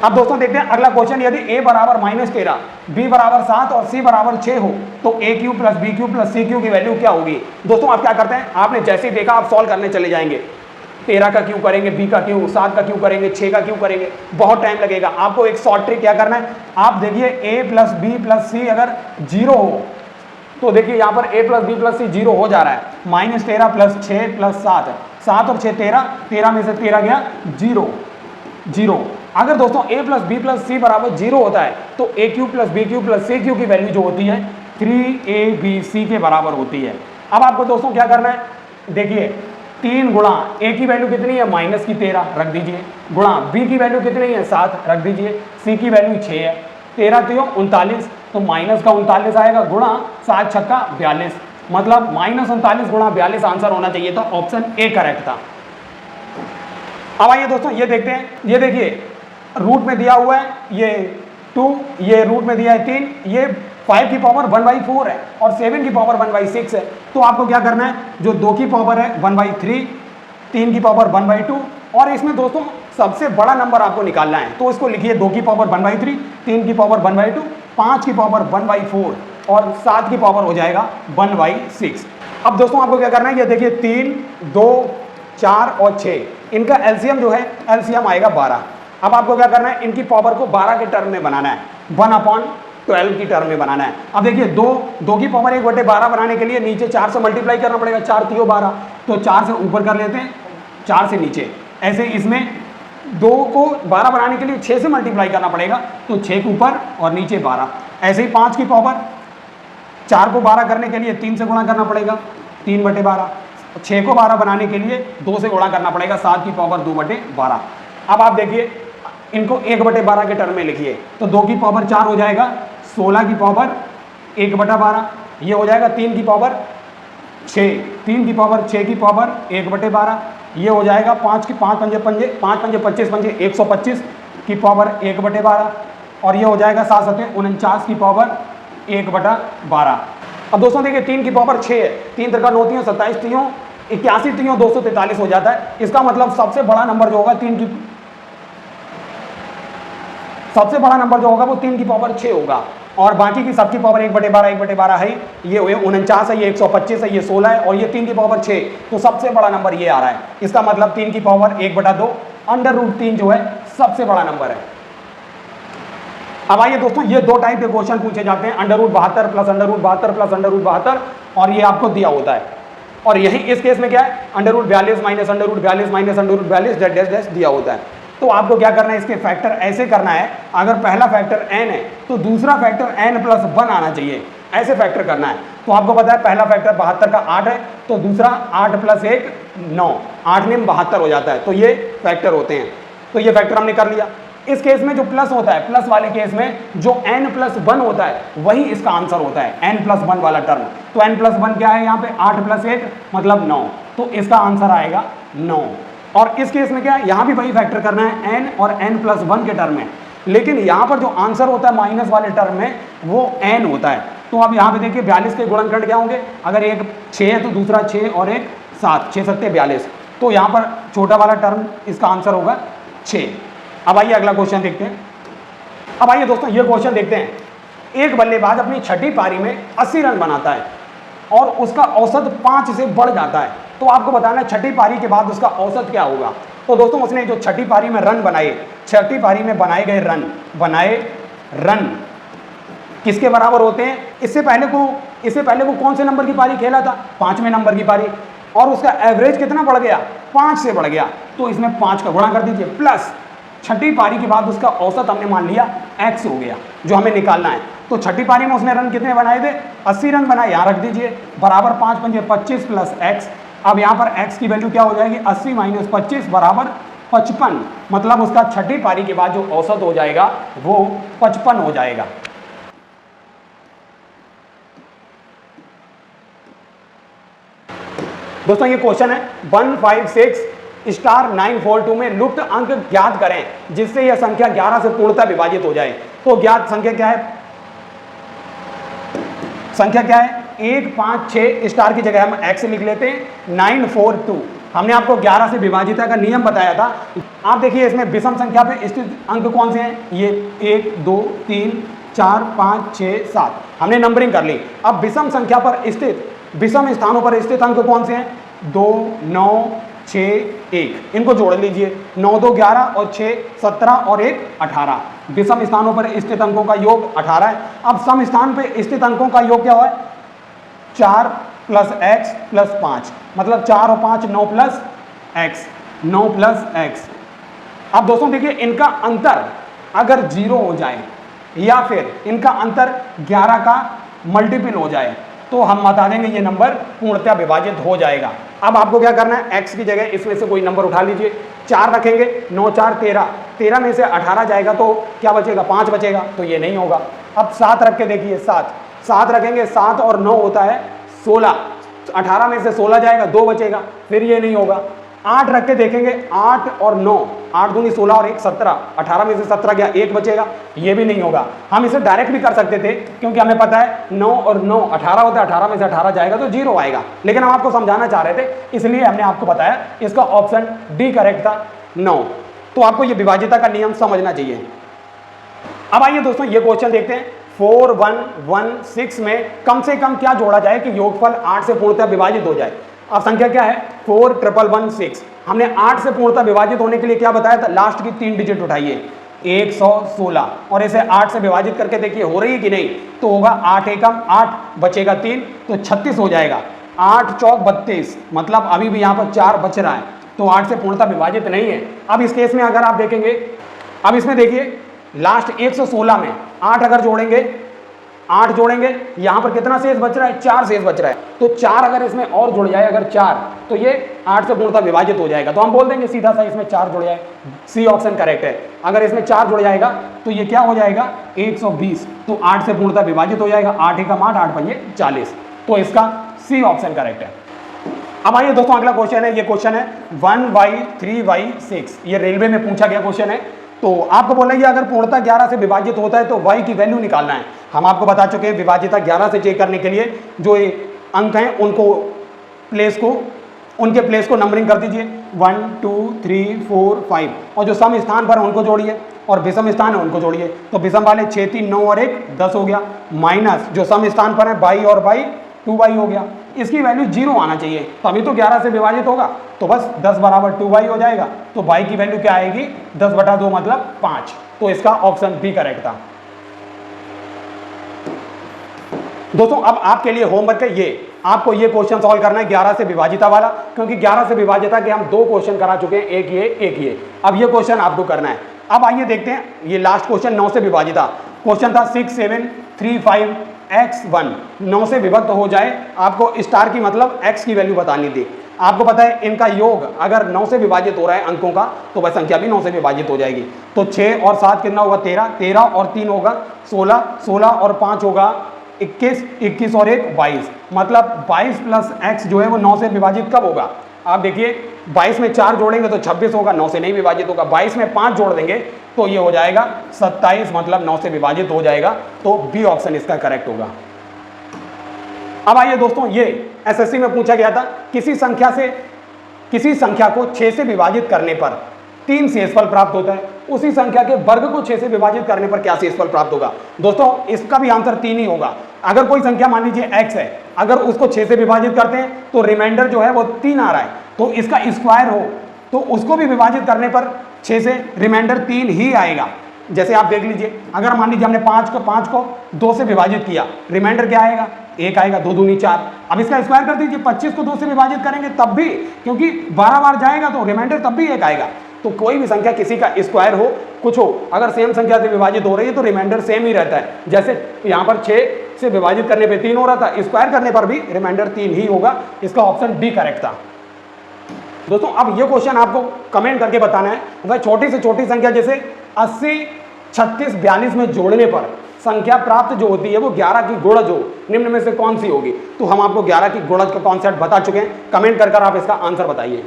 [SPEAKER 1] अब दोस्तों देखते हैं अगला क्वेश्चन। यदि a बराबर -13, b बराबर 7 और c बराबर 6 हो तो a³ + b³ + c³ की वैल्यू क्या होगी। दोस्तों आप क्या करते हैं, आपने जैसे ही देखा आप सॉल्व करने चले जाएंगे, 13 का क्यों करेंगे, b का क्यों, 7 का क्यों करेंगे, 6 का क्यों करेंगे, बहुत टाइम लगेगा। आपको एक शॉर्ट ट्रिक क्या करना है, आप देखिए a + b + c अगर 0 हो तो देखिए यहाँ पर a + b + c 0 हो जा रहा है, -13 + 6 + 7, 7 और 6 13, 13 में से 13 गया 0। अगर दोस्तों a + b + c बराबर 0 होता है तो a³ + b³ + c³ की वैल्यू जो होती है 3abc के बराबर होती है। अब आपको दोस्तों क्या करना है, देखिए 3 गुणा a की वैल्यू कितनी है -13 रख दीजिए, गुणा b की वैल्यू कितनी है 7 रख दीजिए, c की वैल्यू 6 है, 13 3 39, तो माइनस का 39 आएगा, गुणा 7 छक्का 42, मतलब -39 गुणा 42 आंसर होना चाहिए था, ऑप्शन ए करेक्ट था। अब आइए दोस्तों ये देखते हैं, ये देखिए रूट में दिया हुआ है ये 2, ये रूट में दिया है 3, ये 5 की पावर 1/4 है और 7 की पावर 1/6 है। तो आपको क्या करना है, जो 2 की पावर है 1/3, 3 की पावर 1/2, और इसमें दोस्तों सबसे बड़ा नंबर आपको निकालना है, तो इसको लिखिए 2 की पावर 1/3, 3 की पावर 1/2, 5 की पावर 1/4 और 7 की पावर हो जाएगा 1/6। अब दोस्तों आपको क्या करना है, ये देखिए 3, 2, 4 और 6, इनका एलसीएम जो है एलसीएम आएगा 12। अब आपको क्या करना है, इनकी पावर को 12 के टर्म में बनाना है, 1/12 की टर्म में बनाना है। अब देखिए 2 की पावर 1/12 बनाने के लिए नीचे 4 से मल्टीप्लाई करना पड़ेगा, 4 3 12, तो 4 से ऊपर कर लेते हैं, 4 से नीचे। ऐसे इसमें 2 को 12 बनाने के लिए 6 से मल्टीप्लाई करना पड़ेगा, तो 6 के ऊपर और नीचे 12। ऐसे ही 5 की पावर 4 को 12 करने के लिए 3 से गुणा करना पड़ेगा, 3/12। 6 को 12 बनाने के लिए 2 से गुणा करना पड़ेगा, 7 की पावर 2/12। अब आप देखिए इनको 1/12 के टर्म में लिखिए, तो 2 की पावर 4 हो जाएगा, 16 की पावर 1/12, ये हो जाएगा 3 की पावर 6, 3 की पावर 6 की पावर 1/12, ये हो जाएगा 5 की 5 पंजे 25 पंजे 125 की पावर 1/12, और ये हो जाएगा 7 7 49 की पावर 1/12। अब दोस्तों देखिए 3 की पावर 6 है, 3 3 9 27 3 81 3 243 हो जाता है। इसका मतलब सबसे बड़ा नंबर जो होगा सबसे बड़ा नंबर जो होगा वो 3 की पावर 6 होगा, और बाकी की सबकी पावर 1/12 1/12 है। ये 49 है, ये 125 है, ये 16 है, और ये 3 की पावर 6, तो सबसे बड़ा नंबर ये आ रहा है। इसका मतलब 3 की पावर 1/2 √3 जो है सबसे बड़ा नंबर है। अब आइए दोस्तों, ये दो टाइप के क्वेश्चन पूछे जाते हैं, √72 प्लस √72 प्लस √72, और ये आपको दिया होता है। और यही इस केस में क्या है, √42 माइनस √42 माइनस √42 डैश डैश दिया होता है। तो आपको क्या करना है, इसके फैक्टर ऐसे करना है, अगर पहला फैक्टर n है तो दूसरा फैक्टर n+1 आना चाहिए, ऐसे फैक्टर करना है। तो आपको पता है पहला फैक्टर 72 का 8 है, तो दूसरा 8 + 1 9, 8 में 72 हो जाता है, तो ये फैक्टर होते हैं। तो ये फैक्टर हमने कर लिया। इस केस में जो प्लस होता है, प्लस वाले केस में जो n+1 होता है वही इसका आंसर होता है, n+1 वाला टर्म। तो n+1 क्या है यहाँ पे, 8 + 1 मतलब 9, तो इसका आंसर आएगा 9। और इस केस में क्या है, यहाँ भी वही फैक्टर करना है, n और n+1 के टर्म में, लेकिन यहाँ पर जो आंसर होता है माइनस वाले टर्म में वो n होता है। तो अब यहाँ पे देखिए 42 के गुणनखंड क्या होंगे, अगर एक 6 है तो दूसरा 6 और एक 7, 6 7 42, तो यहाँ पर छोटा वाला टर्म इसका आंसर होगा 6। अब आइए अगला क्वेश्चन देखते हैं। अब आइए दोस्तों ये क्वेश्चन देखते हैं, एक बल्लेबाज अपनी छठी पारी में 80 रन बनाता है और उसका औसत 5 से बढ़ जाता है, तो आपको बताना है छठी पारी के बाद उसका औसत क्या होगा। तो दोस्तों उसने जो छठी पारी में रन बनाए, छठी पारी में बनाए गए रन किसके बराबर होते हैं, इससे पहले को कौन से नंबर की पारी खेला था, 5वें नंबर की पारी, और उसका एवरेज कितना बढ़ गया, 5 से बढ़ गया, तो इसमें 5 का गुणा कर दीजिए, प्लस छठी पारी के बाद उसका औसत हमने मान लिया x हो गया, जो हमें निकालना है। तो छठी पारी में उसने रन कितने बनाए थे, 80 रन बनाए, यहाँ रख दीजिए, बराबर 5 × 5 = 25 प्लस x। अब यहाँ पर x की वैल्यू क्या हो जाएगी, 80 - 25 बराबर 55, मतलब उसका छठी पारी के बाद जो औसत हो जाएगा वो 55 हो जाएगा। दोस्तों ये क्वेश्चन है 156*942 में लुप्त अंक ज्ञात करें जिससे यह संख्या 11 से पूर्णतः विभाजित हो जाए। तो ज्ञात संख्या क्या है, 156 स्टार की जगह हम x लिख लेते हैं, 942। हमने आपको 11 से विभाजिता का नियम बताया था। आप देखिए इसमें विषम संख्या पे स्थित अंक कौन से हैं, ये 1 2 3 4 5 6 7, हमने नंबरिंग कर ली। अब विषम संख्या पर स्थित, विषम स्थानों पर स्थित अंक कौन से हैं, 2 9 6 1, इनको जोड़ लीजिए, 9 2 11 और 6 17 और 1 18। विषम स्थानों पर स्थित अंकों का योग 18 है। अब सम स्थान पर स्थित अंकों का योग क्या है, 4 + x + 5, मतलब 4 और 5 9 + x, 9 + x। अब दोस्तों देखिए इनका अंतर अगर 0 हो जाए या फिर इनका अंतर 11 का मल्टीपल हो जाए तो हम बता देंगे ये नंबर पूर्णतः विभाजित हो जाएगा। अब आपको क्या करना है, x की जगह इसमें से कोई नंबर उठा लीजिए, 4 रखेंगे, 9 4 13, 13 में से 18 जाएगा तो क्या बचेगा, 5 बचेगा, तो ये नहीं होगा। अब 7 रख के देखिए, 7 रखेंगे, 7 और 9 होता है 16, 18 में से 16 जाएगा, 2 बचेगा, फिर ये नहीं होगा। 8 रख के देखेंगे, 8 और 9, 8 दूनी 16 और 1 17, 18 में से 17 गया, 1 बचेगा, ये भी नहीं होगा। हम इसे डायरेक्ट भी कर सकते थे क्योंकि हमें पता है 9 और 9 18 होता है, 18 में से 18 जाएगा तो 0 आएगा, लेकिन हम आपको समझाना चाह रहे थे इसलिए हमने आपको बताया। इसका ऑप्शन डी करेक्ट था, 9। तो आपको ये विभाजिता का नियम समझना चाहिए। अब आइए दोस्तों ये क्वेश्चन देखते हैं, 4116 में कम से कम क्या जोड़ा जाए कि योगफल 8 से पूर्णतः विभाजित हो जाए। अब संख्या क्या है, 4116। हमने 8 से पूर्णतः विभाजित होने के लिए क्या बताया था, लास्ट की 3 डिजिट उठाइए, 116, और इसे 8 से विभाजित करके देखिए हो रही है कि नहीं, तो होगा 8 एकम 8, बचेगा 3, तो 36 हो जाएगा। 8 चौक 32, मतलब अभी भी यहाँ पर 4 बच रहा है, तो 8 से पूर्णतः विभाजित नहीं है। अब इस केस में अगर आप देखेंगे, अब इसमें देखिए लास्ट 116 में 8 अगर जोड़ेंगे, 8 जोड़ेंगे, यहाँ पर कितना शेष बच रहा है, 4 शेष बच रहा है, तो 4 अगर इसमें और जुड़ जाए, अगर 4, तो ये 8 से पूर्णतः विभाजित हो जाएगा। तो हम बोल देंगे सीधा सा इसमें 4 जुड़ जाए, सी ऑप्शन करेक्ट है। अगर इसमें 4 जुड़ जाएगा तो ये क्या हो जाएगा, 120, तो 8 से पूर्णतः विभाजित हो जाएगा। 8 एकम 8, 8 पंजे 40, तो इसका सी ऑप्शन करेक्ट है। अब आइए दोस्तों अगला क्वेश्चन है, ये क्वेश्चन है 1/3/6, ये रेलवे में पूछा गया क्वेश्चन है। तो आपको बोला ये अगर पूर्णतः 11 से विभाजित होता है तो y की वैल्यू निकालना है। हम आपको बता चुके हैं विभाजिता 11 से चेक करने के लिए जो अंक हैं उनको प्लेस को उनके प्लेस को नंबरिंग कर दीजिए 1 2 3 4 5 और जो सम स्थान पर है उनको जोड़िए और विषम स्थान है उनको जोड़िए। तो विषम वाले 6 3 9 और 1 10 हो गया, माइनस जो सम स्थान पर है 22 और 22 2y हो गया। इसकी वैल्यू 0 आना चाहिए, तभी तो 11 से विभाजित होगा। तो बस 10 बराबर 2y हो जाएगा। तो y की वैल्यू क्या आएगी 10/2 मतलब 5। तो इसका ऑप्शन बी करेक्ट था। दोस्तों अब आपके लिए होमवर्क है ये, आपको ये क्वेश्चन सॉल्व करना है 11 से विभाजिता वाला, क्योंकि 11 से विभाजिता के हम 2 क्वेश्चन करा चुके हैं, एक ये। अब ये क्वेश्चन आपको करना है। अब आइए देखते हैं ये लास्ट क्वेश्चन 9 से विभाजिता क्वेश्चन था 6 7 3 5 x1 9 से विभक्त हो जाए, आपको स्टार की मतलब x की वैल्यू बतानी थी। आपको पता है इनका योग अगर 9 से विभाजित हो रहा है अंकों का, तो वह संख्या भी 9 से विभाजित हो जाएगी। तो 6 और 7 कितना होगा 13, 13 और 3 होगा 16, 16 और 5 होगा 21, 21 और 1 22, मतलब 22 प्लस x जो है वो 9 से विभाजित कब होगा। आप देखिए 22 में 4 जोड़ेंगे तो 26 होगा, 9 से नहीं विभाजित होगा। 22 में 5 जोड़ देंगे तो ये हो जाएगा 27, मतलब 9 से विभाजित हो जाएगा। तो बी ऑप्शन इसका करेक्ट होगा। अब आइए दोस्तों, ये एसएससी में पूछा गया था, किसी संख्या को 6 से विभाजित करने पर 3 शेषफल प्राप्त होता है, उसी संख्या के वर्ग को 6 से विभाजित करने पर क्या शेषफल प्राप्त होगा। दोस्तों इसका भी आंसर 3 ही होगा। अगर कोई संख्या मान लीजिए x है, अगर उसको 6 से विभाजित करते हैं तो रिमाइंडर जो है वो 3 आ रहा है, तो इसका स्क्वायर हो तो उसको भी विभाजित करने पर 6 से रिमाइंडर 3 ही आएगा। जैसे आप देख लीजिए, अगर मान लीजिए हमने 5 को 2 से विभाजित किया, रिमाइंडर क्या आएगा 1 आएगा, 2 दूनी 4। अब इसका स्क्वायर कर दीजिए, 25 को 2 से विभाजित करेंगे तब भी, क्योंकि 12 बार जाएगा तो रिमाइंडर तब भी 1 आएगा। तो कोई भी संख्या किसी का स्क्वायर हो कुछ हो, अगर सेम संख्या से विभाजित हो रही है तो रिमाइंडर सेम ही रहता है। जैसे यहाँ पर 6 से विभाजित करने पे 3 हो रहा था, स्क्वायर करने पर भी रिमाइंडर 3 ही होगा। इसका ऑप्शन डी करेक्ट था। दोस्तों अब ये क्वेश्चन आपको कमेंट करके बताना है, वह छोटी से छोटी संख्या जैसे 80 36 42 में जोड़ने पर संख्या प्राप्त जो होती है वो 11 की गुणज हो, निम्न में से कौन सी होगी। तो हम आपको 11 की गुणज का कॉन्सेप्ट बता चुके हैं, कमेंट कर आप इसका आंसर बताइए।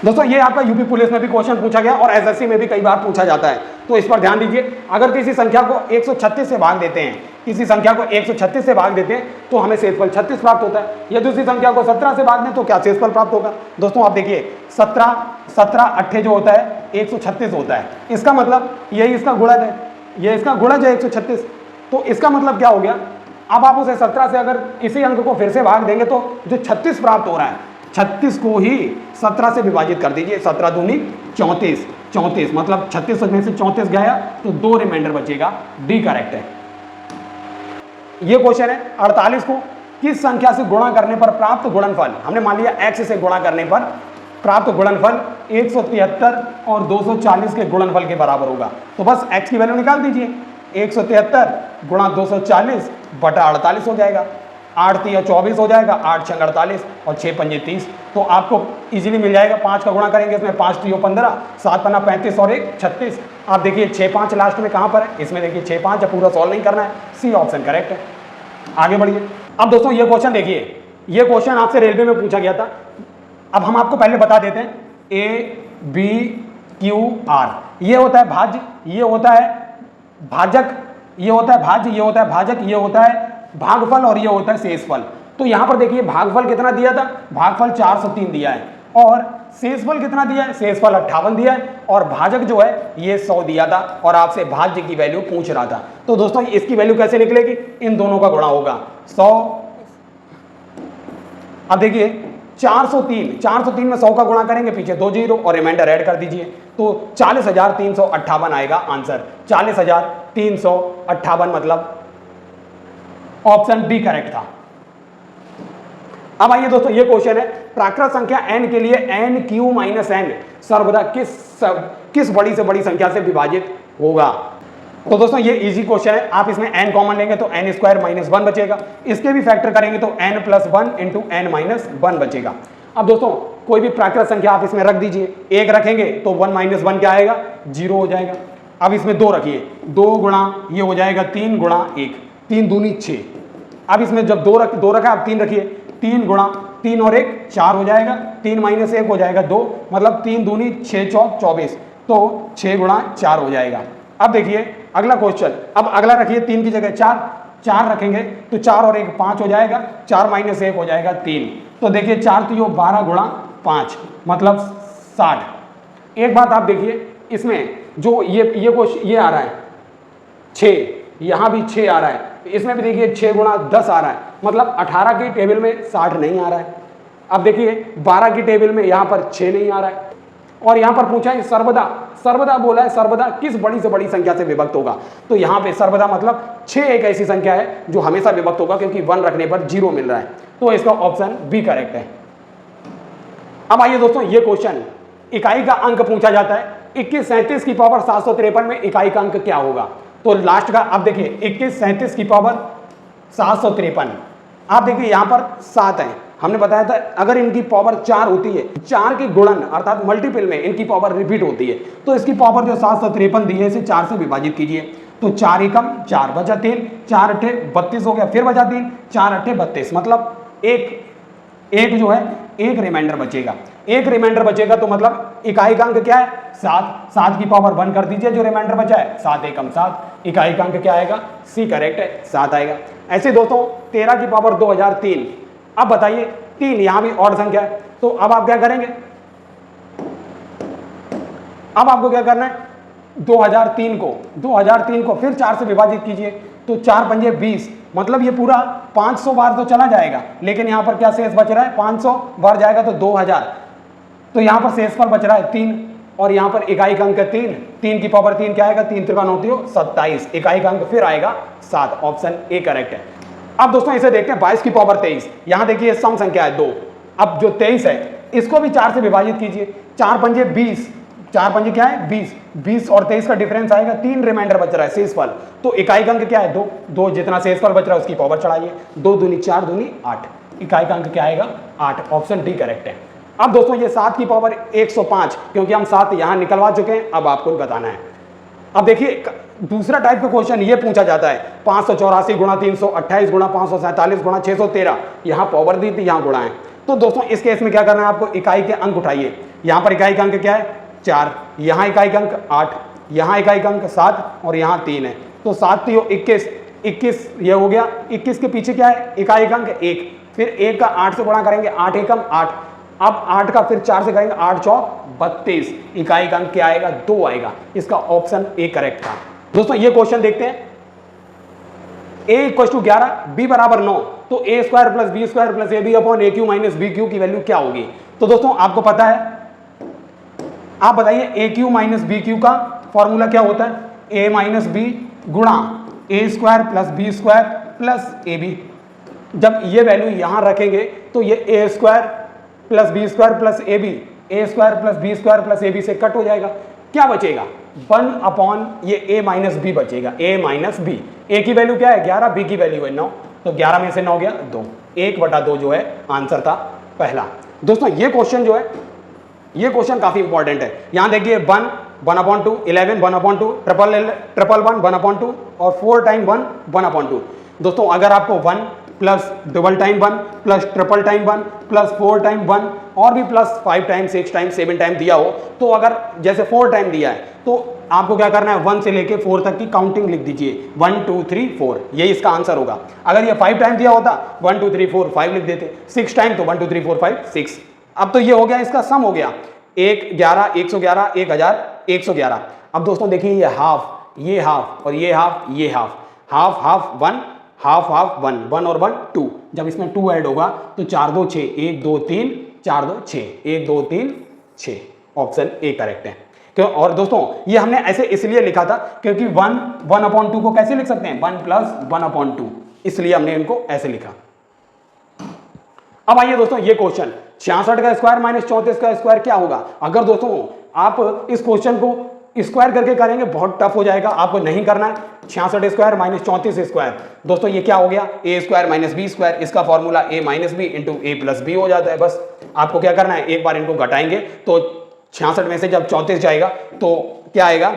[SPEAKER 1] दोस्तों ये आपका यूपी पुलिस में भी क्वेश्चन पूछा गया और एसएससी में भी कई बार पूछा जाता है, तो इस पर ध्यान दीजिए। अगर किसी संख्या को 136 से भाग देते हैं, किसी संख्या को 136 से भाग देते हैं तो हमें शेषफल 36 प्राप्त होता है। यदि दूसरी संख्या को 17 से भाग दें तो क्या शेषफल प्राप्त होगा। दोस्तों आप देखिए 17 8 जो होता है 136 होता है, इसका मतलब यही इसका गुणज है, ये इसका गुणज है 136। तो इसका मतलब क्या हो गया, अब आप उसे 17 से अगर इसी अंक को फिर से भाग देंगे तो जो 36 प्राप्त हो रहा है 36 को ही 17 से विभाजित कर दीजिए, 17 दूनी 34, 34 मतलब 36 में से 34 गया तो 2 रिमाइंडर बचेगा। डी करेक्ट है। ये क्वेश्चन है 48 को किस संख्या से गुणा करने पर प्राप्त गुणनफल, हमने मान लिया x से गुणा करने पर प्राप्त गुणनफल 173 और 240 के गुणनफल के बराबर होगा। तो बस x की वैल्यू निकाल दीजिए, 173 गुणा 240 बटा 48 हो जाएगा, 8 3 24 हो जाएगा, 8 6 48 और 6 5 30। तो आपको इजीली मिल जाएगा। 5 का गुणा करेंगे इसमें 5 3 15, 7 5 35 और 1 36। आप देखिए 6 5 लास्ट में कहाँ पर है, इसमें देखिए 6 5 पूरा सॉल्व नहीं करना है, सी ऑप्शन करेक्ट है। आगे बढ़िए। अब दोस्तों ये क्वेश्चन देखिए, ये क्वेश्चन आपसे रेलवे में पूछा गया था। अब हम आपको पहले बता देते हैं, ABQR ये होता है भाज्य, ये होता है भाजक, ये होता है भाज्य, ये होता है भाजक, ये होता है भागफल और ये होता है शेषफल। तो यहां पर देखिए भागफल कितना दिया था, भागफल 403 दिया है, और शेषफल कितना दिया है, शेषफल 58 दिया है, और भाजक जो है ये 100 दिया था, और आपसे भाज्य की वैल्यू पूछ रहा था। तो दोस्तों इसकी वैल्यू कैसे निकलेगी, इन दोनों का गुणा होगा 100। अब देखिए 403 में 100 का गुणा करेंगे, पीछे 2 जीरो और रिमाइंडर ऐड कर दीजिए, तो 40,358 आएगा आंसर। 40,358 मतलब ऑप्शन बी करेक्ट था। अब आइए दोस्तों ये क्वेश्चन है, प्राकृत संख्या n के लिए n⁻n सर्वदा किस बड़ी से बड़ी संख्या से विभाजित होगा। तो दोस्तों ये इजी क्वेश्चन है, आप इसमें n कॉमन लेंगे तो n² -1 बचेगा, इसके भी फैक्टर करेंगे तो n + 1 × n - 1 बचेगा। अब दोस्तों कोई भी प्राकृत संख्या आप इसमें रख दीजिए, 1 रखेंगे तो 1 - 1 क्या आएगा, 0 हो जाएगा। अब इसमें 2 रखिए, 2 गुणा ये हो जाएगा 3 गुणा 1, 3 दूनी 6। अब इसमें जब 2 रखा, अब 3 रखिए, 3 गुणा 3 और 1 4 हो जाएगा, 3 - 1 हो जाएगा 2, मतलब 3 दूनी 6 चौक 24, तो 6 गुणा 4 हो जाएगा। अब देखिए अगला क्वेश्चन, अब अगला रखिए 3 की जगह 4 रखेंगे तो 4 और 1 5 हो जाएगा, 4 - 1 हो जाएगा 3, तो देखिए 4 तो 12 गुणा 5 मतलब 60। एक बात आप देखिए इसमें जो ये आ रहा है 6, यहाँ भी 6 आ रहा है, इसमें भी देखिए 6 गुणा 10 आ रहा है, मतलब 18 की टेबल में 60 नहीं आ रहा है। अब देखिए 12 की टेबल में यहाँ पर 6 नहीं आ रहा है, और यहाँ पर पूछा है सर्वदा बोला है, सर्वदा किस बड़ी से बड़ी संख्या से विभक्त होगा। तो यहाँ पे सर्वदा मतलब 6 एक ऐसी संख्या है जो हमेशा विभक्त होगा, क्योंकि 1 रखने पर 0 मिल रहा है, तो इसका ऑप्शन बी करेक्ट है। अब आइए दोस्तों, ये क्वेश्चन इकाई का अंक पूछा जाता है। 2137 की पावर 753 में इकाई का अंक क्या होगा। तो लास्ट का आप देखिए 2137 की पावर 753, आप देखिए यहाँ पर 7 है, हमने बताया था अगर इनकी पावर 4 होती है, 4 के गुणन अर्थात मल्टीपल में इनकी पावर रिपीट होती है, तो इसकी पावर जो 753 दी है इसे 4 से विभाजित कीजिए। तो 4 एकम 4 बचा 3, 4 अट्ठे 32 हो गया, फिर बचा 3, 4 अट्ठे 32, मतलब एक जो है एक रिमाइंडर बचेगा, एक रिमाइंडर बचेगा, तो मतलब इकाई का अंक क्या है 7, 7 की पावर 1 कर दीजिए, जो रिमाइंडर बचा है 7 एकम 7, इकाई का अंक क्या आएगा, सी करेक्ट है, 7 आएगा। ऐसे दोस्तों 13 की पावर 2003, अब बताइए 3 यहां भी ऑड संख्या है, तो अब आप क्या करेंगे, अब आपको क्या करना है 2003 को फिर 4 से विभाजित कीजिए, तो 4 पंजे 20, मतलब ये पूरा 500 बार तो चला जाएगा, लेकिन यहां पर क्या शेष बच रहा है, 500 बार जाएगा तो 2000, तो यहां पर शेष पर बच रहा है 3, और यहां पर इकाई का अंक 3 की पावर 3 क्या आएगा, 3 त्रिका 9 27, इकाई का अंक फिर आएगा 7, ऑप्शन ए करेक्ट है। अब दोस्तों इसे देखते हैं 22 की पावर 23, यहां देखिए सम संख्या है 2, अब जो 23 है इसको भी 4 से विभाजित कीजिए, 4 पंजे 20, 4 पंजे क्या है 20, 20 और 23 का डिफरेंस आएगा, 3 रिमाइंडर बच रहा है शेषफल, तो इकाई का अंक क्या है 2, 2 जितना शेषफल बच रहा है उसकी पावर चढ़ाइए, 2 दूनी 4 दूनी 8, इकाई का अंक क्या आएगा 8, ऑप्शन डी करेक्ट है। अब दोस्तों ये 7 की पावर 105, क्योंकि हम 7 यहां निकलवा चुके हैं, अब आपको बताना है। अब देखिए दूसरा टाइप का क्वेश्चन ये पूछा जाता है 584 गुणा 328 गुणा 547 गुणा 613, यहां पावर दी थी यहां गुणा है, तो दोस्तों इस केस में क्या करना है आपको, इकाई के अंक उठाइए, यहां पर इकाई का अंक क्या है 4, यहां इकाई का अंक 8, यहां इकाई का अंक 7 और यहां 3 है, तो 7 3 21 ये हो गया, 21 के पीछे क्या है इकाई का अंक 1, फिर 1 का 8 से गुणा करेंगे, 8 एकम 8, अब 8 का फिर 4 से करेंगे, 8 चौक 32, इकाई का अंक क्या आएगा 2 आएगा, इसका ऑप्शन ए करेक्ट था। दोस्तों ये क्वेश्चन देखते हैं, a = 11 b = 9, तो a² + b² + ab upon aq - bq की वैल्यू क्या होगी। तो दोस्तों आपको पता है, आप बताइए aq - bq का फॉर्मूला क्या होता है, a - b गुणा a² + b² + ab, जब ये वैल्यू यहां रखेंगे तो ये a² + b² + ab, a² + b² + ab से कट हो जाएगा, क्या बचेगा 1 अपॉन ये a - b बचेगा, a - b, a की वैल्यू क्या है 11, b की वैल्यू है 9, तो 11 में से 9 गया 2, 1/2 जो है आंसर था पहला। दोस्तों ये क्वेश्चन जो है, ये क्वेश्चन काफी इंपॉर्टेंट है, यहां देखिए 1 1/2, 11 1/2, 111 1/2 और 4 टाइम 1 1/2। दोस्तों अगर आपको 1 plus double time 1 plus triple time 1 plus 4 time 1 और भी प्लस 5 टाइम 6 टाइम 7 टाइम दिया हो, तो अगर जैसे 4 टाइम दिया है तो आपको क्या करना है 1 से लेके 4 तक की काउंटिंग लिख दीजिए, 1 2 3 4, यही इसका आंसर होगा। अगर ये 5 टाइम दिया होता 1 2 3 4 5 लिख देते, 6 टाइम तो 1 2 3 4 5 6। अब तो ये हो गया, इसका सम हो गया 1 11 111 1111। अब दोस्तों देखिए ये हाफ, ये हाफ और ये हाफ, ये half, half half 1 half half 1 1 और 1 2, जब इसमें 2 ऐड होगा तो 4 2 6 1 2 3 4 2 6 1 2 3 6, ऑप्शन ए करेक्ट है। क्यों, और दोस्तों ये हमने ऐसे इसलिए लिखा था क्योंकि 1 1/2 को कैसे लिख सकते हैं 1 + 1/2, इसलिए हमने इनको ऐसे लिखा। अब आइए दोस्तों ये क्वेश्चन 66 का स्क्वायर माइनस 34 का स्क्वायर क्या होगा। अगर दोस्तों आप इस क्वेश्चन को स्क्वायर करके करेंगे बहुत टफ हो जाएगा, आपको नहीं करना है। 66 स्क्वायर माइनस 34 स्क्वायर, दोस्तों ये क्या हो गया a square minus b square, इसका formula a minus B into a plus B हो जाता है। बस आपको क्या करना है, एक बार इनको घटाएंगे तो 66 में से जब 34 जाएगा तो क्या आएगा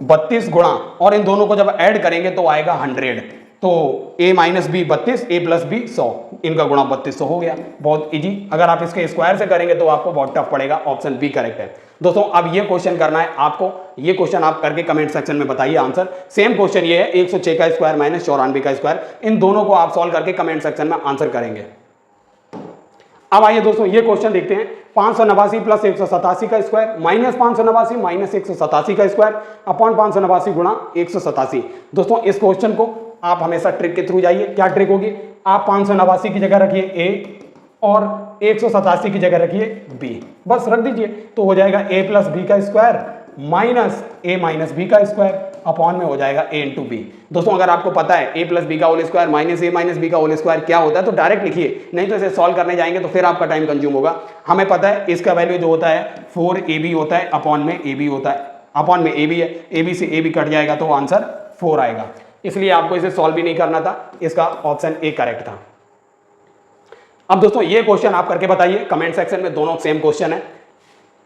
[SPEAKER 1] 32 गुणा, और इन दोनों को जब ऐड करेंगे तो आएगा 100, तो a minus b 32 a plus b 100, इनका गुणा 3200 हो गया। बहुत इजी, अगर आप इसके स्क्वायर से करेंगे तो आपको बहुत टफ पड़ेगा, ऑप्शन बी करेक्ट है। दोस्तों अब ये क्वेश्चन करना है आपको, ये क्वेश्चन आप करके कमेंट सेक्शन में बताइए आंसर। सेम क्वेश्चन ये है 106 का स्क्वायर माइनस 94 का स्क्वायर, इन दोनों को आप सॉल्व करके कमेंट सेक्शन में आंसर करेंगे। अब आइए दोस्तों ये क्वेश्चन देखते हैं। 589 प्लस 187 का स्क्वायर माइनस 589 माइनस 187 का स्क्वायर अपॉन 589 गुणा 187। दोस्तों इस क्वेश्चन को आप हमेशा ट्रिक के थ्रू जाइए। क्या ट्रिक होगी, आप 589 की जगह रखिए ए और 187 की जगह रखिए बी, बस रख दीजिए तो हो जाएगा a प्लस बी का square minus a minus b का स्क्वायर अपॉन में हो जाएगा a इंटू बी। दोस्तों अगर आपको पता है a प्लस बी का whole square minus a minus b का होल स्क्वायर क्या होता है तो डायरेक्ट लिखिए, नहीं तो इसे सॉल्व करने जाएंगे तो फिर आपका टाइम कंज्यूम होगा। हमें पता है इसका वैल्यू जो होता है 4ab होता है अपॉन में ab होता है, अपॉन में ab है, ab से ab कट जाएगा तो आंसर 4 आएगा, इसलिए आपको इसे सॉल्व भी नहीं करना था, इसका ऑप्शन ए करेक्ट था। अब दोस्तों ये क्वेश्चन आप करके बताइए कमेंट सेक्शन में, दोनों सेम क्वेश्चन है।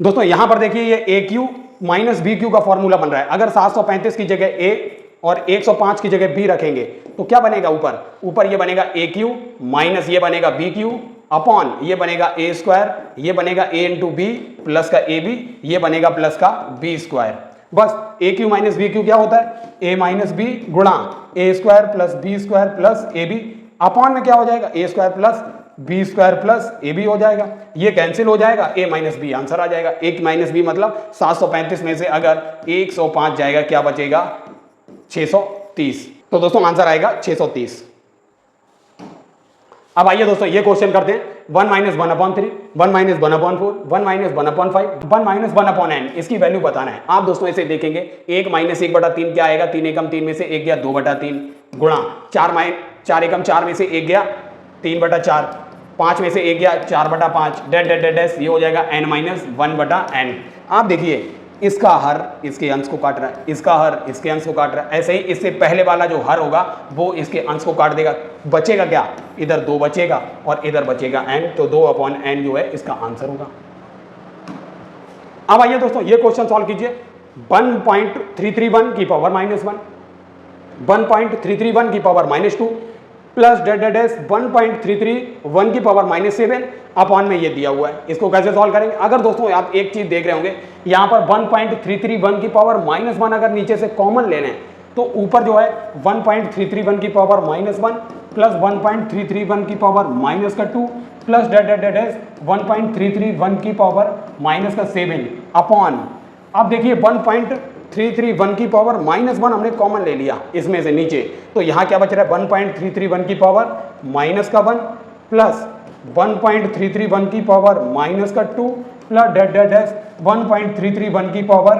[SPEAKER 1] दोस्तों यहां पर देखिए ये ए क्यू माइनस बी क्यू का फॉर्मूला बन रहा है। अगर 735 की जगह ए और 105 की जगह बी रखेंगे तो क्या बनेगा, ऊपर ये बनेगा ए क्यू माइनस ये बनेगा बी क्यू अपॉन ये बनेगा ए स्क्वायर, ये बनेगा ए इंटू बी प्लस का ए बी, ये बनेगा प्लस का बी स्क्वायर। बस A Q minus B Q क्या होता है, ए माइनस बी गुणा A square plus B square plus A B upon में क्या हो जाएगा A square plus B square plus A B हो जाएगा, ये कैंसिल हो जाएगा, ए माइनस बी आंसर आ जाएगा। ए माइनस बी मतलब 735 में से अगर 105 जाएगा क्या बचेगा 630, तो दोस्तों आंसर आएगा 630। अब आइए दोस्तों ये क्वेश्चन करते हैं। 1 minus 1/3, 1 minus 1/4, 1 minus 1/5, 1 minus 1/n, इसकी वैल्यू बताना है। आप दोस्तों इसे देखेंगे 1 माइनस 1/3 क्या आएगा, 3 एकम 3 में से 1 गया 2/3 गुणा 4 एकम 4 में से 1 गया 3/4, 5 में से 1 गया 4/5 डेड डेड डैश, ये हो जाएगा n माइनस 1/n। आप देखिए इसका हर इसके अंश को काट रहा है, इसका हर इसके अंश को काट रहा है, ऐसे ही इससे पहले वाला जो हर होगा वो इसके अंश को काट देगा, बचेगा क्या, इधर 2 बचेगा और इधर बचेगा n, तो 2/n जो है इसका आंसर होगा। अब आइए दोस्तों ये क्वेश्चन सॉल्व कीजिए। 1.331 की पावर -1, 1.331 की पावर -2 प्लस डेड डैश 1.331 की पावर -7 अपॉन में ये दिया हुआ है, इसको कैसे सॉल्व करेंगे। अगर दोस्तों आप एक चीज देख रहे होंगे यहाँ पर 1.331 की पावर -1 अगर नीचे से कॉमन ले लें तो ऊपर जो है 1.331 की पावर -1 प्लस 1.331 की पावर -2 प्लस डेड डैश 1.331 की पावर -7 अपॉन, अब देखिए 1.331 की पावर -1 हमने कॉमन ले लिया इसमें से नीचे, तो यहाँ क्या बच रहा है 1.331 की पावर -1 प्लस 1.331 की पावर -2 प्लस डेड डैश 1.331 की पावर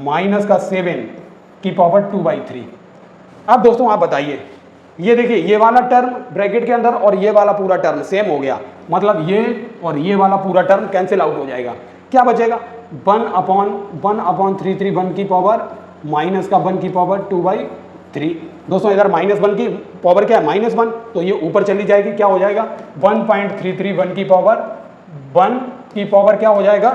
[SPEAKER 1] -7 की पावर 2/3। अब दोस्तों आप बताइए, ये देखिए ये वाला टर्म ब्रैकेट के अंदर और ये वाला पूरा टर्म सेम हो गया, मतलब ये और ये वाला पूरा टर्म कैंसिल आउट हो जाएगा, क्या बचेगा 1/331 की पावर -1 की पावर 2/3। दोस्तों इधर -1 की पावर क्या है -1, तो ये ऊपर चली जाएगी, क्या हो जाएगा 1.331 की पावर 1 की पावर क्या हो जाएगा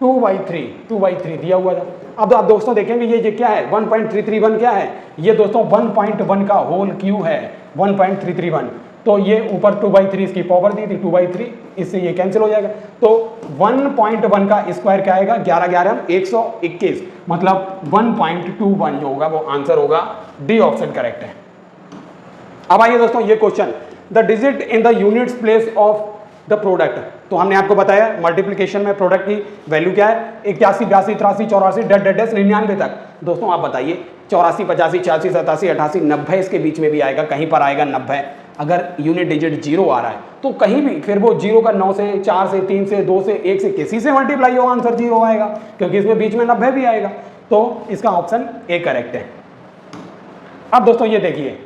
[SPEAKER 1] 2/3 दिया हुआ था। अब आप दोस्तों देखेंगे ये क्या है 1.331 क्या है, ये दोस्तों 1.1 का होल क्यू है 1.331, तो ये ऊपर 2/3 इसकी पावर दी थी 2/3, इससे ये कैंसिल हो जाएगा, तो 1.1 का स्क्वायर क्या आएगा 11 121, मतलब 1.21 जो होगा वो आंसर होगा, डी ऑप्शन करेक्ट है। अब आइए दोस्तों ये question, the digit in the units place of the product, तो हमने आपको बताया मल्टीप्लिकेशन में प्रोडक्ट की वैल्यू क्या है 81 82 83 84 डेड 99 तक। दोस्तों आप बताइए 84 85 86 87 88 90 इसके बीच में भी आएगा, कहीं पर आएगा 90, अगर यूनिट डिजिट 0 आ रहा है तो कहीं भी फिर वो 0 का 9 से 4 से 3 से 2 से 1 से किसी से मल्टीप्लाई हो आंसर 0 आएगा, क्योंकि इसमें बीच में 90 भी आएगा, तो इसका ऑप्शन ए करेक्ट है। अब दोस्तों ये देखिए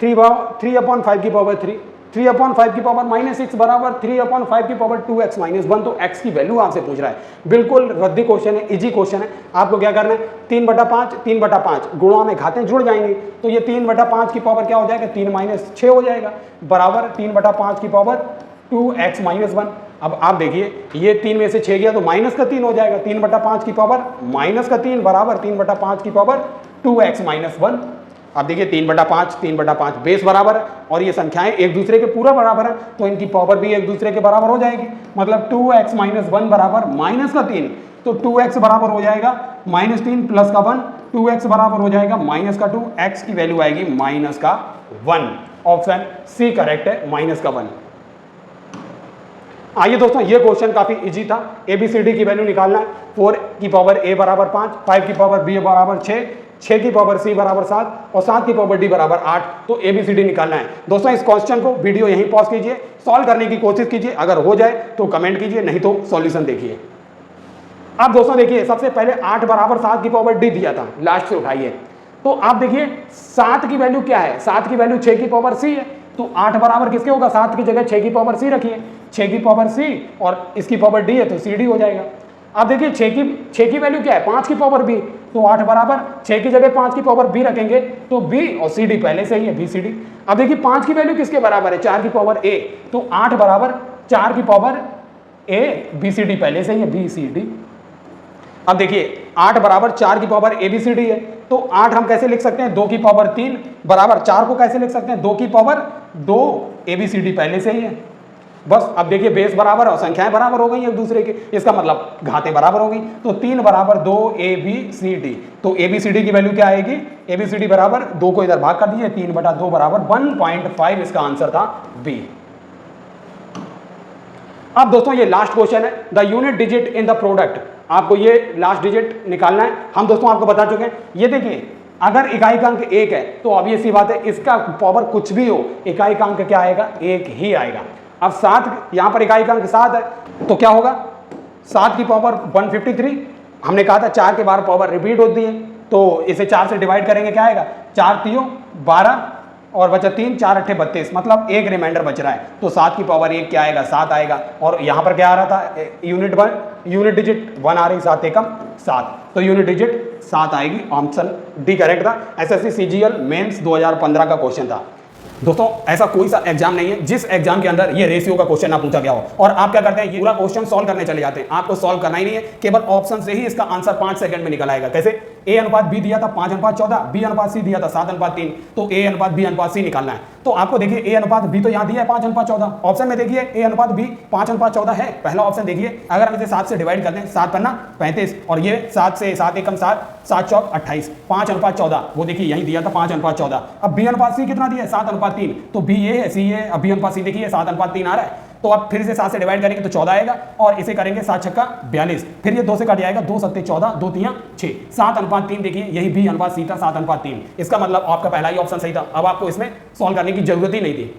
[SPEAKER 1] 3/5 की पावर 3, 3/5 की पावर -6 बराबर 3/5 की पावर 2x -1, तो x की वैल्यू आपसे पूछ रहा है, बिल्कुल रद्दी क्वेश्चन है, इजी क्वेश्चन है। आपको क्या करना है 3/5 गुणा में घातें जुड़ जाएंगी, तो ये 3/5 की पावर क्या हो जाएगा 3 - 6 हो जाएगा बराबर 3/5 की पावर 2x -1। अब आप देखिए ये 3 में से 6 गया तो -3 हो जाएगा, 3/5 की पावर -3 बराबर 3/5 की पावर 2x -1। अब देखिए 3/5 बेस बराबर है और ये संख्याएं एक दूसरे के पूरा बराबर है, तो इनकी पावर भी एक दूसरे के बराबर हो जाएगी, मतलब 2x -1 बराबर -3, तो 2x बराबर हो जाएगा -3 प्लस का 1, 2x बराबर हो जाएगा -2, x की वैल्यू आएगी -1। ऑप्शन सी करेक्ट है, -1। आइए दोस्तों, ये क्वेश्चन काफी इजी था। ABCD की वैल्यू निकालना है। 4 की पावर A बराबर 5, 5 की पावर B बराबर 6, 6 की पावर C बराबर 7 और 7 की पावर D बराबर 8। तो ABCD निकालना है। दोस्तों इस क्वेश्चन को वीडियो यहीं पॉज कीजिए, सॉल्व करने की कोशिश कीजिए, अगर हो जाए तो कमेंट कीजिए, नहीं तो सॉल्यूशन देखिए। अब दोस्तों देखिए, सबसे पहले 8 बराबर 7 की पावर D दिया था, लास्ट से उठाइए। तो आप देखिए 7 की वैल्यू क्या है, 7 की वैल्यू 6 की पावर C है, तो 8 बराबर किसके होगा, 7 की जगह 6 की पावर C रखिए, 6 की पावर C और इसकी पावर D है तो CD हो जाएगा। अब देखिए 6 की वैल्यू क्या है, 5 की पावर B, तो 8 बराबर 6 की जगह 5 की पावर B रखेंगे तो B और CD पहले से ही है, BCD। अब देखिए 5 की वैल्यू किसके बराबर है, 4 की पावर A, तो 8 बराबर 4 की पावर A, BCD पहले से ही है, BCD। अब देखिए 8 बराबर 4 की पावर ABCD है, तो 8 हम कैसे लिख सकते हैं, 2 की पावर 3 बराबर 4 को कैसे लिख सकते हैं, 2 की पावर 2, ABCD पहले से ही है। बस अब देखिए बेस बराबर और संख्याएं बराबर हो गई एक दूसरे की, इसका मतलब घातें बराबर हो गई। तो 3 बराबर 2 ABCD, तो ABCD की वैल्यू क्या आएगी, ABCD बराबर 2 को इधर भाग कर दीजिए, 3/2 बराबर 1.5, इसका आंसर था B। अब दोस्तों ये लास्ट क्वेश्चन है, the unit digit in the product. आपको ये लास्ट डिजिट निकालना है। हम दोस्तों आपको बता चुके हैं, ये देखिए अगर इकाई का अंक 1 है तो ऑब्वियस सी बात है इसका पावर कुछ भी हो, इकाई का अंक क्या आएगा, 1 ही आएगा। अब 7, यहां पर इकाई का अंक 7 है तो क्या होगा, 7 की पावर 153। हमने कहा था 4 के बार पावर रिपीट होती है, तो इसे 4 से डिवाइड करेंगे, क्या आएगा, 4 3 12 और बचा 3, 4 8 32, मतलब एक रिमाइंडर बच रहा है। तो 7 की पावर 1 क्या आएगा, 7 आएगा। और यहाँ पर क्या आ रहा था, यूनिट डिजिट 1 आ रही, 7 एकम 7, तो यूनिट डिजिट 7 आएगी। ऑप्शन डी करेक्ट था। SSC CGL मेंस 2015 का क्वेश्चन था। दोस्तों ऐसा कोई सा एग्जाम नहीं है जिस एग्जाम के अंदर ये रेशियो का क्वेश्चन ना पूछा गया हो और आप क्या करते हैं, ये पूरा क्वेश्चन सॉल्व करने चले जाते हैं। आपको सॉल्व करना ही नहीं है, केवल ऑप्शन से ही इसका आंसर 5 सेकंड में निकल आएगा। कैसे, A अनुपात B दिया था 5:14, B अनुपात C दिया था 7:3, तो A अनुपात B अनुपात C निकालना है। तो आपको देखिए A अनुपात B तो यहाँ दिया है 5:14, ऑप्शन में देखिए A अनुपात B 5:14 है, पहला ऑप्शन देखिए। अगर हम इसे 7 से डिवाइड करते हैं, 7 पन्ना 35 और ये 7 से 7 एकम 7, 7 चौक 28, 5:14, वो देखिए यही दिया था 5:14। अब B अनुपात C कितना दिया है, 7:3, तो B ये है, C ये है। अब B अनुपात C देखिए 7:3 आ रहा है, तो अब फिर से 7 से डिवाइड करेंगे तो 14 आएगा और इसे करेंगे 7 छक्का 42, फिर ये 2 से कट जाएगा, 2 सत्ते 14, 2 तियां 6, 7:3 देखिए यही B अनुपात C था 7:3। इसका मतलब आपका पहला ही ऑप्शन सही था। अब आपको इसमें सॉल्व करने की जरूरत ही नहीं थी।